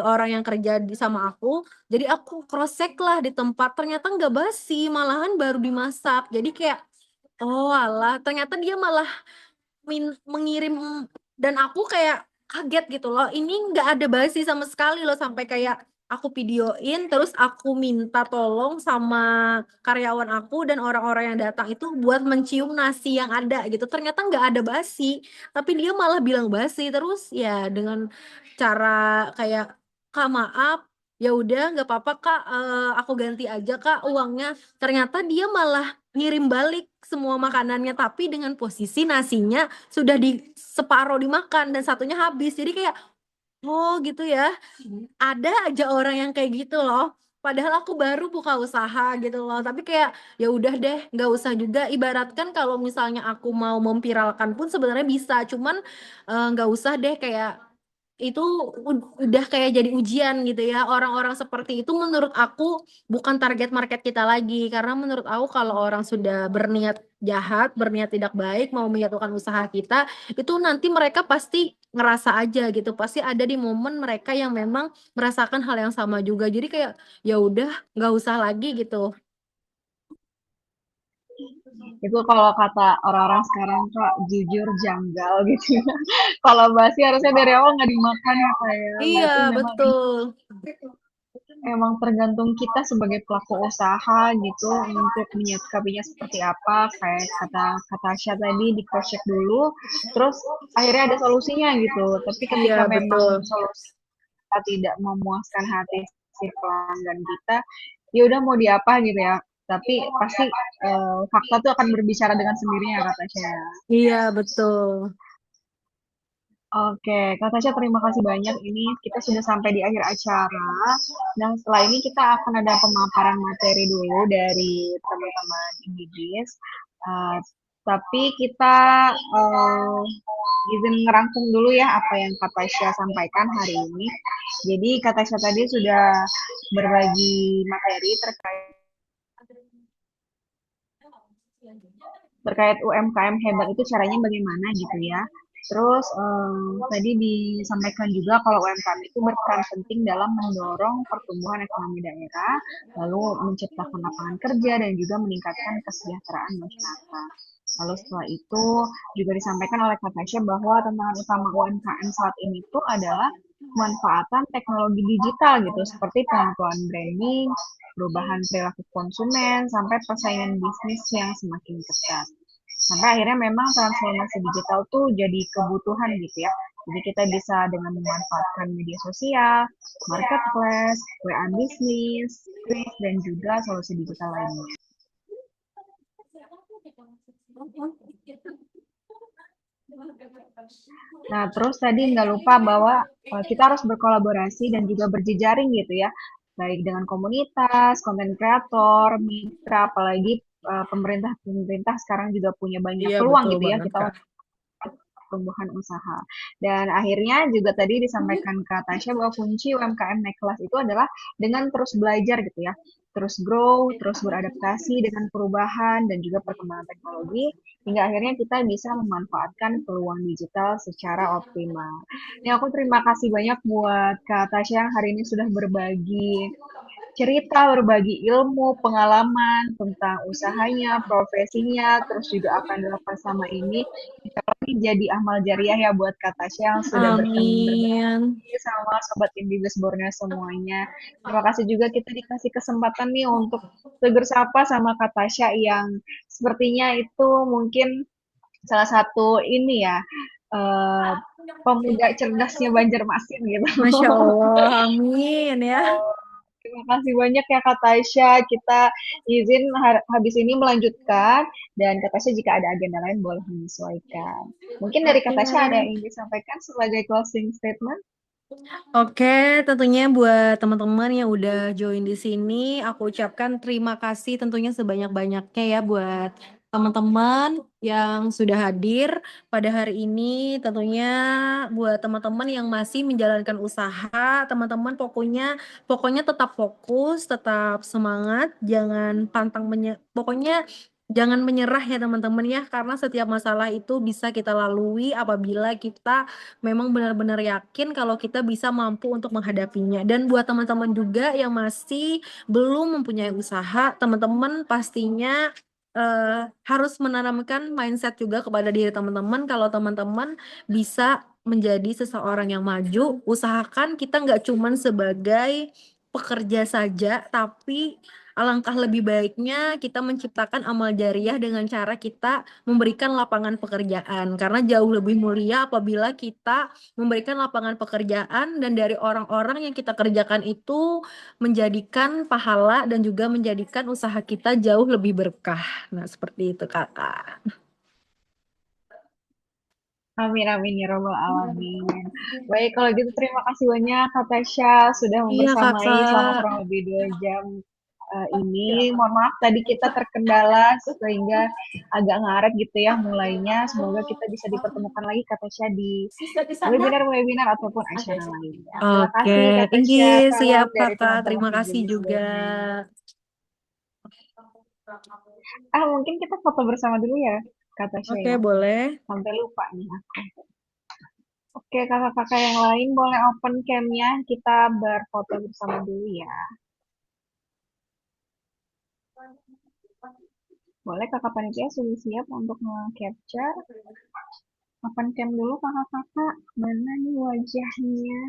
orang yang kerja sama aku. Jadi aku cross check lah di tempat, ternyata nggak basi, malahan baru dimasak. Jadi kayak oh alah, ternyata dia malah mengirim, dan aku kayak kaget gitu loh. Ini nggak ada basi sama sekali loh, sampai kayak aku videoin terus aku minta tolong sama karyawan aku dan orang-orang yang datang itu buat mencium nasi yang ada gitu. Ternyata nggak ada basi, tapi dia malah bilang basi. Terus ya dengan cara kayak Kak maaf, ya udah nggak apa-apa Kak, aku ganti aja Kak uangnya. Ternyata dia malah ngirim balik semua makanannya, tapi dengan posisi nasinya sudah di separuh dimakan dan satunya habis. Jadi kayak oh gitu ya, ada aja orang yang kayak gitu loh. Padahal aku baru buka usaha gitu loh, tapi kayak ya udah deh, nggak usah juga. Ibaratkan kalau misalnya aku mau memviralkan pun sebenarnya bisa, cuman nggak usah deh, kayak itu udah kayak jadi ujian gitu ya. Orang-orang seperti itu menurut aku bukan target market kita lagi, karena menurut aku kalau orang sudah berniat jahat, berniat tidak baik, mau menyatukan usaha kita, itu nanti mereka pasti ngerasa aja gitu, pasti ada di momen mereka yang memang merasakan hal yang sama juga. Jadi kayak ya udah nggak usah lagi gitu. Itu kalau kata orang-orang sekarang Kak, jujur janggal gitu. Kalau basi harusnya dari awal nggak dimakan ya Kak ya. Iya, Berarti memang betul. emang tergantung kita sebagai pelaku usaha gitu untuk menyikapinya seperti apa. Kayak kata Tasya tadi di cross check dulu, terus akhirnya ada solusinya gitu. Tapi Iya, ketika memang betul. solusi kita tidak memuaskan hati si pelanggan kita, ya udah mau diapa gitu ya. Tapi pasti fakta tuh akan berbicara dengan sendirinya kata Tasya. Iya, betul. Oke, Kak Tasya terima kasih banyak. Ini kita sudah sampai di akhir acara. Dan setelah ini kita akan ada pemaparan materi dulu dari teman-teman Indijis. Uh, tapi kita izin ngerangkum dulu ya apa yang Kak Tasya sampaikan hari ini. Jadi Kak Tasya tadi sudah berbagi materi terkait UMKM hebat itu caranya bagaimana gitu ya. Terus tadi disampaikan juga kalau UMKM itu berperan penting dalam mendorong pertumbuhan ekonomi daerah, lalu menciptakan lapangan kerja dan juga meningkatkan kesejahteraan masyarakat. Lalu setelah itu juga disampaikan oleh Kak Tasya bahwa tantangan utama UMKM saat ini itu adalah pemanfaatan teknologi digital gitu, seperti pengaturan branding, perubahan perilaku konsumen, sampai persaingan bisnis yang semakin ketat. Sampai akhirnya memang transformasi digital tuh jadi kebutuhan gitu ya. Jadi kita bisa dengan memanfaatkan media sosial, marketplace, WA bisnis, kris, dan juga solusi digital lainnya. Nah, terus tadi nggak lupa bahwa kita harus berkolaborasi dan juga berjejaring gitu ya, baik dengan komunitas, konten kreator, mitra, apalagi pemerintah sekarang juga punya banyak Iya, peluang betul gitu ya banget, kita Kak. untuk pertumbuhan usaha. Dan akhirnya juga tadi disampaikan Kak Tasya bahwa kunci UMKM naik kelas itu adalah dengan terus belajar gitu ya. Terus grow, terus beradaptasi dengan perubahan dan juga perkembangan teknologi hingga akhirnya kita bisa memanfaatkan peluang digital secara optimal. Ini aku terima kasih banyak buat Kak Tasya yang hari ini sudah berbagi cerita, berbagi ilmu, pengalaman tentang usahanya, profesinya, terus juga apa yang dilakukan selama ini. Insya Allah ini jadi amal jariah ya buat Kak Tasya yang sudah Amin. berbagi sama Sobat Indibes Borneo semuanya. Terima kasih juga kita dikasih kesempatan nih untuk tegur sapa sama Kak Tasya yang sepertinya itu mungkin salah satu ini ya, eh, pemuda cerdasnya Banjarmasin gitu. Masya Allah, amin ya. Terima kasih banyak ya Kak Tasya. Kita izin habis ini melanjutkan dan Kak Tasya jika ada agenda lain boleh menyesuaikan. Mungkin dari Kak Tasya ada Oke. yang ingin disampaikan sebagai closing statement? Oke, tentunya buat teman-teman yang udah join di sini, aku ucapkan terima kasih tentunya sebanyak-banyaknya ya buat teman-teman yang sudah hadir pada hari ini. Tentunya buat teman-teman yang masih menjalankan usaha, teman-teman pokoknya tetap fokus, tetap semangat, jangan pokoknya jangan menyerah ya teman-teman ya, karena setiap masalah itu bisa kita lalui apabila kita memang benar-benar yakin kalau kita bisa mampu untuk menghadapinya. Dan buat teman-teman juga yang masih belum mempunyai usaha, teman-teman pastinya harus menanamkan mindset juga kepada diri teman-teman kalau teman-teman bisa menjadi seseorang yang maju. Usahakan kita nggak cuman sebagai pekerja saja, tapi alangkah lebih baiknya kita menciptakan amal jariah dengan cara kita memberikan lapangan pekerjaan, karena jauh lebih mulia apabila kita memberikan lapangan pekerjaan dan dari orang-orang yang kita kerjakan itu menjadikan pahala dan juga menjadikan usaha kita jauh lebih berkah. Nah, seperti itu, Kakak. Amin amin ya robbal alamin. Baik kalau gitu terima kasih banyak Kak Tasya sudah Iya, membersamai selama Kakak. kurang lebih 2 jam ini. Mohon maaf tadi kita terkendala sehingga agak ngaret gitu ya mulainya. Semoga kita bisa dipertemukan lagi Kak Tasya di webinar-webinar ataupun acara lainnya. Terima Oke, kasih Kak Tasya. inggih, Salam siap, dari Kakak. teman-teman Terima kasih Indonesian juga. Borneo. Mungkin kita foto bersama dulu ya Kak Tasya Oke, ya. boleh. Sampai lupa nih aku. Oke, kakak-kakak yang lain boleh open cam-nya. Kita berfoto bersama dulu ya. Boleh kakak panitia sudah siap untuk nge-capture. Open cam dulu kakak-kakak. Mana nih wajahnya?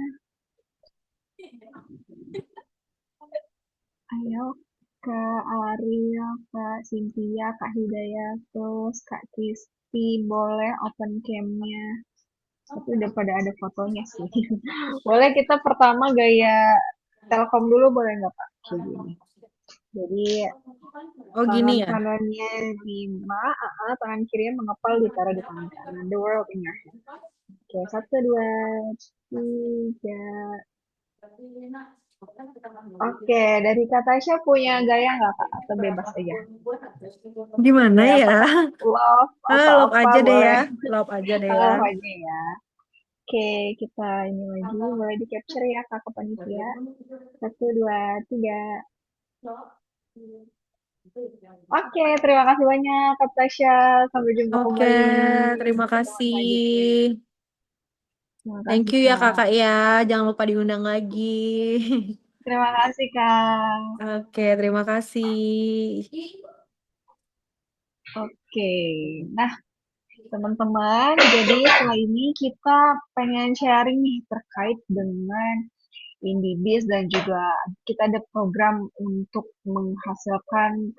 Ayo, Kak Ariel, Kak Cynthia, Kak Hidayah, terus Kak Kisti. Boleh open cam-nya. Tapi udah pada ada fotonya sih. Boleh kita pertama gaya Telkom dulu boleh nggak Pak? Kayak gini. Jadi Oh, tangan gini ya. kanannya lima, tangan kirinya mengepal ditaruh di tangan kanan. The world in your hand. Oke, 1, 2, 3. Oke, dari Kak Tasya punya gaya nggak Kak? Atau bebas aja? Gimana Gaya ya? apa Kak? Love atau Love apa aja deh ya. boleh? Love aja deh ya. Love aja ya. Oke, kita ini lagi. Boleh di capture ya Kak panitia. 1, 2, 3. Oke, terima kasih banyak Kak Tasya. Sampai jumpa Oke, kembali di terima pertemuan kasih. selanjutnya. Terima Thank kasih you ya Kak. Kakak ya. Jangan lupa diundang lagi. Terima kasih Kak. Oke, terima kasih. Oke, nah teman-teman, jadi setelah ini kita pengen sharing nih terkait dengan Indibis dan juga kita ada program untuk menghasilkan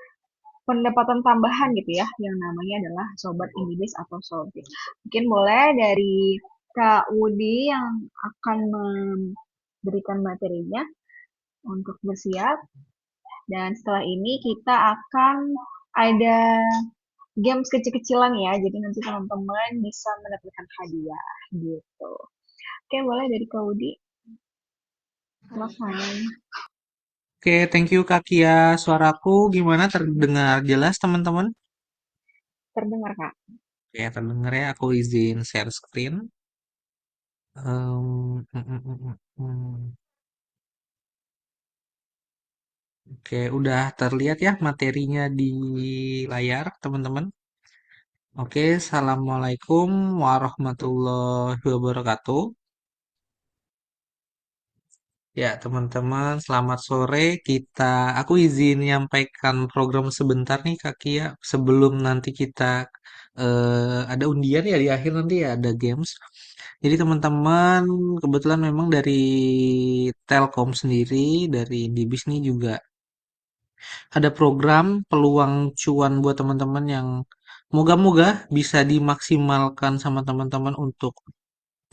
pendapatan tambahan gitu ya, yang namanya adalah Sobat Indibis atau Sobis. Mungkin boleh dari Kak Wudi yang akan memberikan materinya untuk bersiap. Dan setelah ini kita akan ada games kecil-kecilan ya, jadi nanti teman-teman bisa mendapatkan hadiah gitu. Oke, boleh dari Kak Wudi. Silakan. Oke, thank you Kak Kia. Suaraku gimana? Terdengar jelas teman-teman? Terdengar, Kak. Oke, terdengar ya. Aku izin share screen. Em, mm, mm, mm, mm, mm. Oke, udah terlihat ya materinya di layar, teman-teman. Oke, Assalamualaikum warahmatullahi wabarakatuh. Ya, teman-teman, selamat sore. Aku izin menyampaikan program sebentar nih, Kak Kia, sebelum nanti kita ada undian ya di akhir nanti ya ada games. Jadi teman-teman, kebetulan memang dari Telkom sendiri, dari Dibis nih juga ada program peluang cuan buat teman-teman yang moga-moga bisa dimaksimalkan sama teman-teman untuk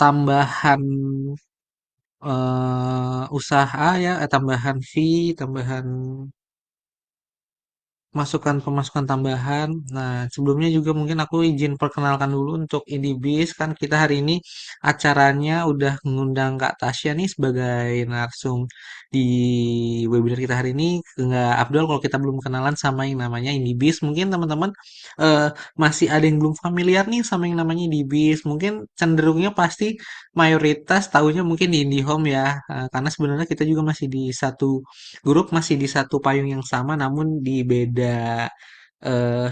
tambahan usaha ya, tambahan fee, tambahan pemasukan tambahan. Nah, sebelumnya juga mungkin aku izin perkenalkan dulu untuk Indibis. Kan kita hari ini acaranya udah mengundang Kak Tasya nih sebagai narsum di webinar kita hari ini. Nggak Abdul kalau kita belum kenalan sama yang namanya Indibis. Mungkin teman-teman eh, masih ada yang belum familiar nih sama yang namanya Indibis. Mungkin cenderungnya pasti mayoritas tahunya mungkin di IndiHome ya. Karena sebenarnya kita juga masih di satu grup, masih di satu payung yang sama namun di beda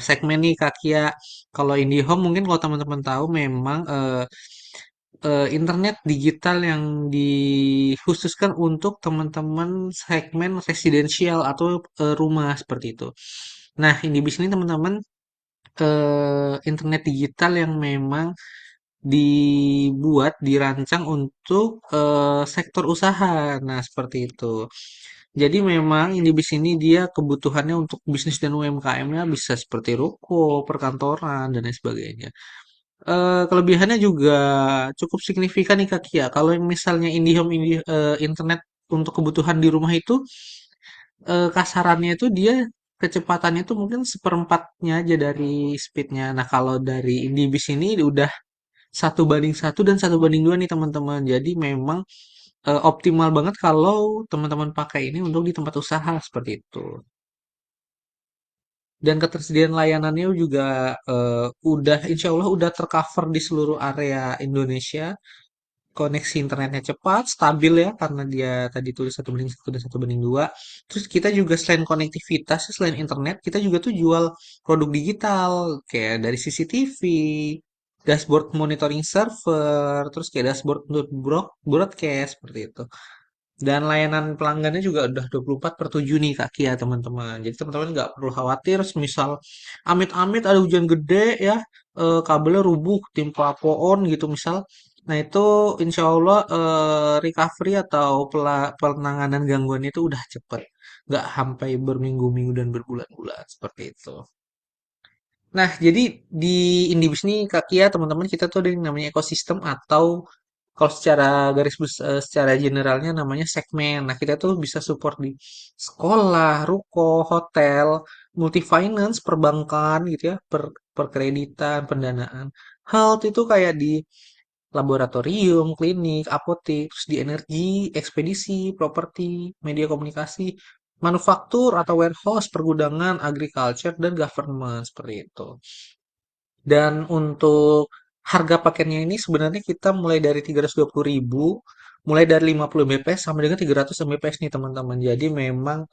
segmen nih Kak Kia. Kalau IndiHome mungkin kalau teman-teman tahu memang internet digital yang dikhususkan untuk teman-teman segmen residensial atau rumah seperti itu. Nah, ini di sini teman-teman internet digital yang memang dirancang untuk sektor usaha. Nah, seperti itu. Jadi memang ini di sini dia kebutuhannya untuk bisnis dan UMKM-nya bisa seperti ruko, perkantoran, dan lain sebagainya. Kelebihannya juga cukup signifikan nih Kak Kia. Kalau yang misalnya IndiHome internet untuk kebutuhan di rumah itu kasarannya itu dia kecepatannya itu mungkin seperempatnya aja dari speednya. Nah kalau dari Indibis ini udah 1:1 dan 1:2 nih teman-teman. Jadi memang optimal banget kalau teman-teman pakai ini untuk di tempat usaha seperti itu. Dan ketersediaan layanannya juga udah insya Allah udah tercover di seluruh area Indonesia. Koneksi internetnya cepat, stabil ya karena dia tadi tulis 1:1 dan 1:2. Terus kita juga selain konektivitas, selain internet, kita juga tuh jual produk digital kayak dari CCTV, dashboard monitoring server, terus kayak dashboard untuk broadcast seperti itu. Dan layanan pelanggannya juga udah 24/7 nih Kak Kia teman-teman. Jadi teman-teman nggak perlu khawatir misal amit-amit ada hujan gede ya, kabelnya rubuh, timpa pohon gitu misal. Nah itu insya Allah recovery atau penanganan gangguan itu udah cepet. Nggak sampai berminggu-minggu dan berbulan-bulan seperti itu. Nah, jadi di Indibis ini Kak Kia, teman-teman kita tuh ada yang namanya ekosistem atau kalau secara generalnya namanya segmen. Nah, kita tuh bisa support di sekolah, ruko, hotel, multi finance, perbankan gitu ya, perkreditan, pendanaan. Health itu kayak di laboratorium, klinik, apotek, terus di energi, ekspedisi, properti, media komunikasi, manufaktur atau warehouse, pergudangan, agriculture, dan government seperti itu. Dan untuk harga paketnya ini sebenarnya kita mulai dari 320.000, mulai dari 50 Mbps sampai dengan 300 Mbps nih teman-teman. Jadi memang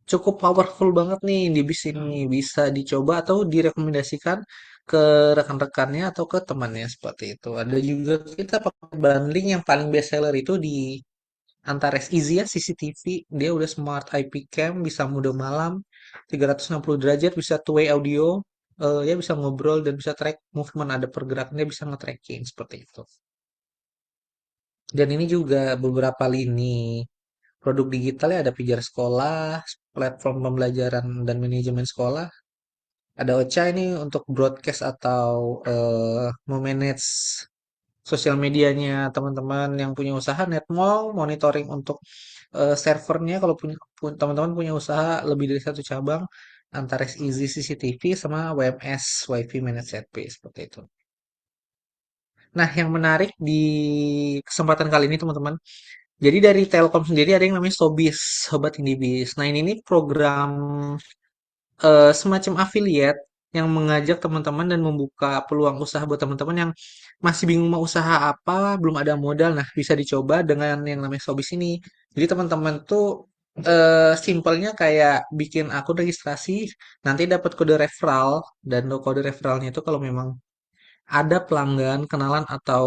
cukup powerful banget nih di bis ini. Bisa dicoba atau direkomendasikan ke rekan-rekannya atau ke temannya seperti itu. Ada juga kita pakai bundling yang paling best seller itu di Antares Easy ya CCTV. Dia udah smart IP cam, bisa mode malam, 360 derajat, bisa two-way audio, ya bisa ngobrol dan bisa track movement, ada pergerakannya bisa nge-tracking seperti itu. Dan ini juga beberapa lini produk digital ya, ada pijar sekolah, platform pembelajaran dan manajemen sekolah. Ada OCA ini untuk broadcast atau memanage sosial medianya teman-teman yang punya usaha, Netmall monitoring untuk servernya kalau teman-teman punya usaha lebih dari satu cabang, Antares Easy CCTV sama WMS Wifi Managed Service seperti itu. Nah, yang menarik di kesempatan kali ini teman-teman, Jadi dari Telkom sendiri ada yang namanya Sobis, Sobat Indibis. Nah, ini nih program semacam affiliate yang mengajak teman-teman dan membuka peluang usaha buat teman-teman yang masih bingung mau usaha apa, belum ada modal. Nah, bisa dicoba dengan yang namanya Sobis ini. Jadi teman-teman tuh simpelnya kayak bikin akun registrasi, nanti dapat kode referral dan kode referralnya itu kalau memang ada pelanggan, kenalan atau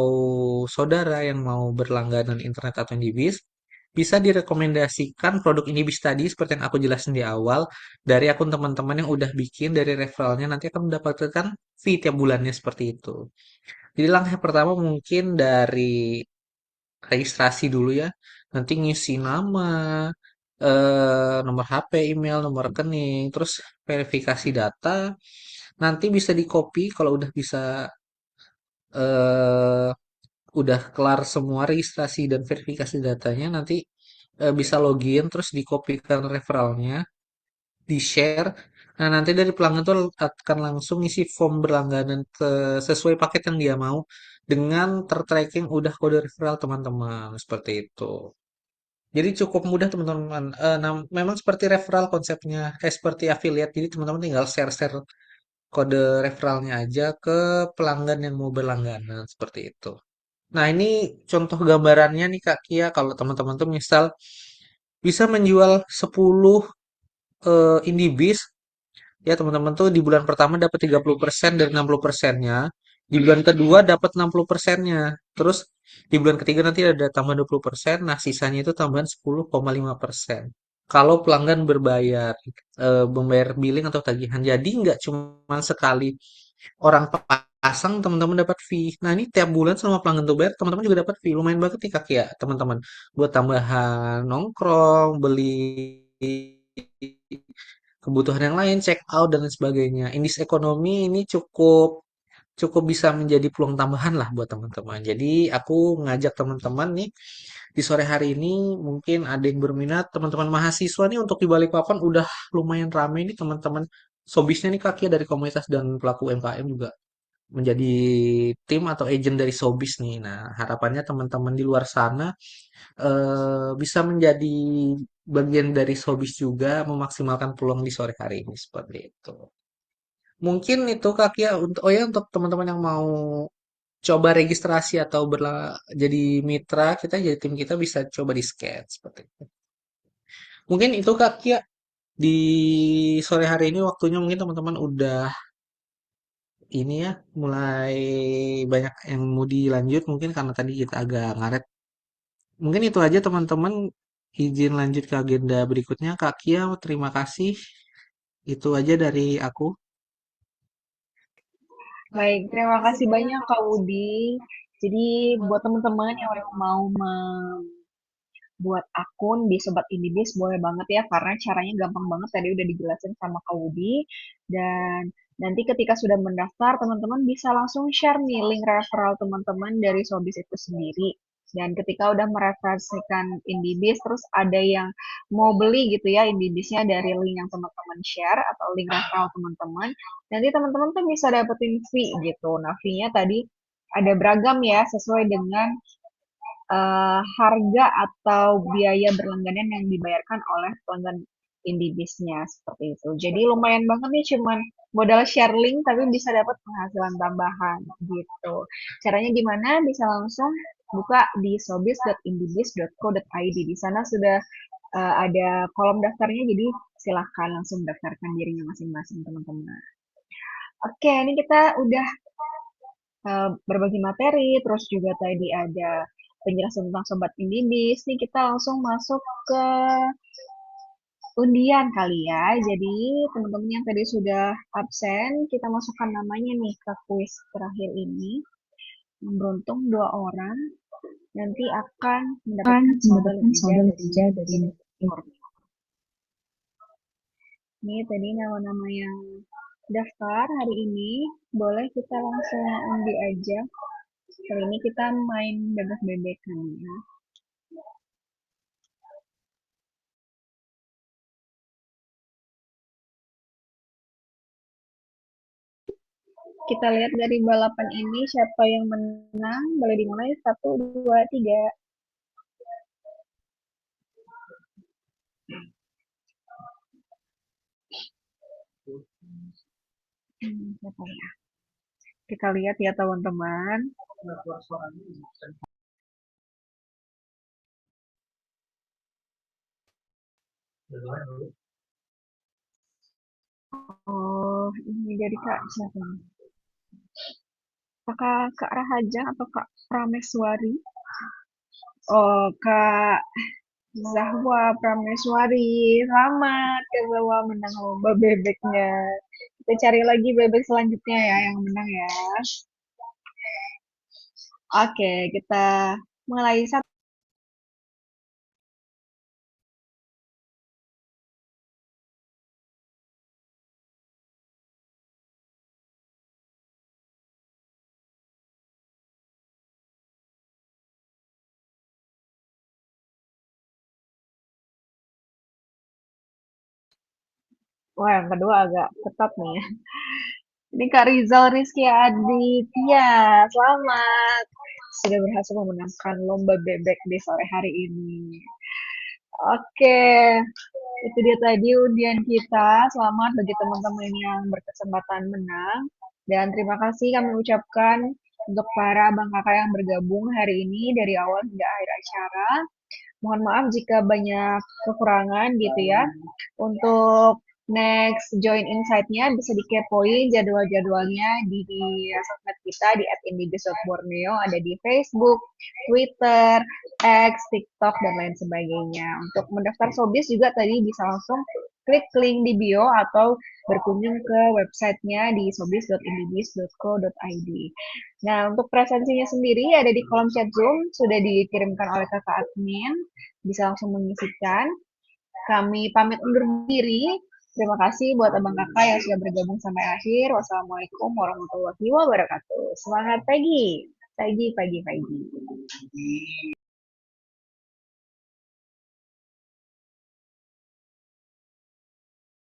saudara yang mau berlangganan internet atau Indibis, bisa direkomendasikan produk Indibis tadi seperti yang aku jelasin di awal dari akun teman-teman yang udah bikin dari referralnya nanti akan mendapatkan fee tiap bulannya seperti itu. Jadi langkah pertama mungkin dari registrasi dulu ya. Nanti ngisi nama, nomor HP, email, nomor rekening, terus verifikasi data. Nanti bisa di copy kalau udah bisa eh, udah kelar semua registrasi dan verifikasi datanya, nanti bisa login terus dikopikan referralnya, di-share. Nah, nanti dari pelanggan tuh akan langsung isi form berlangganan sesuai paket yang dia mau dengan tertracking udah kode referral teman-teman seperti itu. Jadi cukup mudah teman-teman. Nah, memang seperti referral konsepnya, seperti affiliate. Jadi teman-teman tinggal share-share kode referralnya aja ke pelanggan yang mau berlangganan seperti itu. Nah, ini contoh gambarannya nih Kak Kia, kalau teman-teman tuh misal bisa menjual 10 Indibis, ya teman-teman tuh di bulan pertama dapat 30% dari 60%-nya, di bulan kedua dapat 60%-nya, terus di bulan ketiga nanti ada tambah 20%, nah sisanya itu tambahan 10,5%. Kalau pelanggan berbayar, membayar billing atau tagihan, jadi nggak cuma sekali orang pasang teman-teman dapat fee. Nah, ini tiap bulan selama pelanggan tuh bayar, teman-teman juga dapat fee. Lumayan banget nih Kak ya, teman-teman. Buat tambahan nongkrong, beli kebutuhan yang lain, check out dan lain sebagainya. Indis ekonomi ini cukup cukup bisa menjadi peluang tambahan lah buat teman-teman. Jadi aku ngajak teman-teman nih di sore hari ini mungkin ada yang berminat, teman-teman mahasiswa nih untuk di Balikpapan udah lumayan rame nih teman-teman. Sobisnya nih Kak ya dari komunitas dan pelaku UMKM juga menjadi tim atau agent dari Sobis nih. Nah, harapannya teman-teman di luar sana bisa menjadi bagian dari Sobis juga memaksimalkan peluang di sore hari ini seperti itu. Mungkin itu Kak ya untuk oh ya untuk teman-teman yang mau coba registrasi atau jadi mitra kita jadi tim kita bisa coba di scan seperti itu. Mungkin itu Kak ya di sore hari ini waktunya mungkin teman-teman udah ini ya mulai banyak yang mau dilanjut mungkin karena tadi kita agak ngaret. Mungkin itu aja teman-teman. Izin lanjut ke agenda berikutnya. Kak Kia, terima kasih. Itu aja dari aku. Baik, terima kasih banyak Kak Budi. Jadi buat teman-teman yang mau buat akun di Sobat Indibis boleh banget ya karena caranya gampang banget tadi udah dijelasin sama Kak Wudi dan nanti ketika sudah mendaftar teman-teman bisa langsung share nih link referral teman-teman dari Sobis itu sendiri dan ketika udah mereferensikan Indibis terus ada yang mau beli gitu ya Indibisnya dari link yang teman-teman share atau link referral teman-teman nanti teman-teman tuh bisa dapetin fee gitu nah fee-nya tadi ada beragam ya sesuai dengan harga atau biaya berlangganan yang dibayarkan oleh pelanggan Indibisnya seperti itu. Jadi lumayan banget nih cuman modal share link tapi bisa dapat penghasilan tambahan gitu. Caranya gimana? Bisa langsung buka di sobis.indibis.co.id. Di sana sudah ada kolom daftarnya jadi silahkan langsung daftarkan dirinya masing-masing teman-teman. Oke, ini kita udah berbagi materi, terus juga tadi ada penjelasan tentang Sobat Indibis. Nih kita langsung masuk ke undian kali ya. Jadi teman-teman yang tadi sudah absen, kita masukkan namanya nih ke kuis terakhir ini. Yang beruntung 2 orang nanti akan mendapatkan saldo lebih dari Informa. Ini tadi nama-nama yang daftar hari ini. Boleh kita langsung undi aja. Kali ini kita main bebek-bebekan ya. Kita lihat dari balapan ini siapa yang menang. Boleh dimulai 1, 2, 3. Siapa ya? Kita lihat ya teman-teman. Oh, ini dari Kak siapa nih? Apakah Kak Rahaja atau Kak Prameswari? Oh, Kak Zahwa Prameswari. Selamat Kak Zahwa menang lomba bebeknya. Kita cari lagi bebek selanjutnya ya yang menang ya. Oke, kita mulai satu. Wah, yang kedua agak ketat nih ya. Ini Kak Rizal Rizky Aditya. Selamat. Sudah berhasil memenangkan lomba bebek di sore hari ini. Oke, itu dia tadi undian kita. Selamat bagi teman-teman yang berkesempatan menang. Dan terima kasih kami ucapkan untuk para abang kakak yang bergabung hari ini dari awal hingga akhir acara. Mohon maaf jika banyak kekurangan gitu ya. Untuk next join insight-nya bisa dikepoin jadwal-jadwalnya di sosmed kita di @indibis.borneo, ada di Facebook, Twitter, X, TikTok, dan lain sebagainya. Untuk mendaftar Sobis juga tadi bisa langsung klik link di bio atau berkunjung ke websitenya di sobis.indibis.co.id. Nah, untuk presensinya sendiri ada di kolom chat Zoom, sudah dikirimkan oleh kakak admin, bisa langsung mengisikan. Kami pamit undur diri. Terima kasih buat abang kakak yang sudah bergabung sampai akhir. Wassalamualaikum warahmatullahi wabarakatuh. Semangat pagi, pagi, pagi, pagi.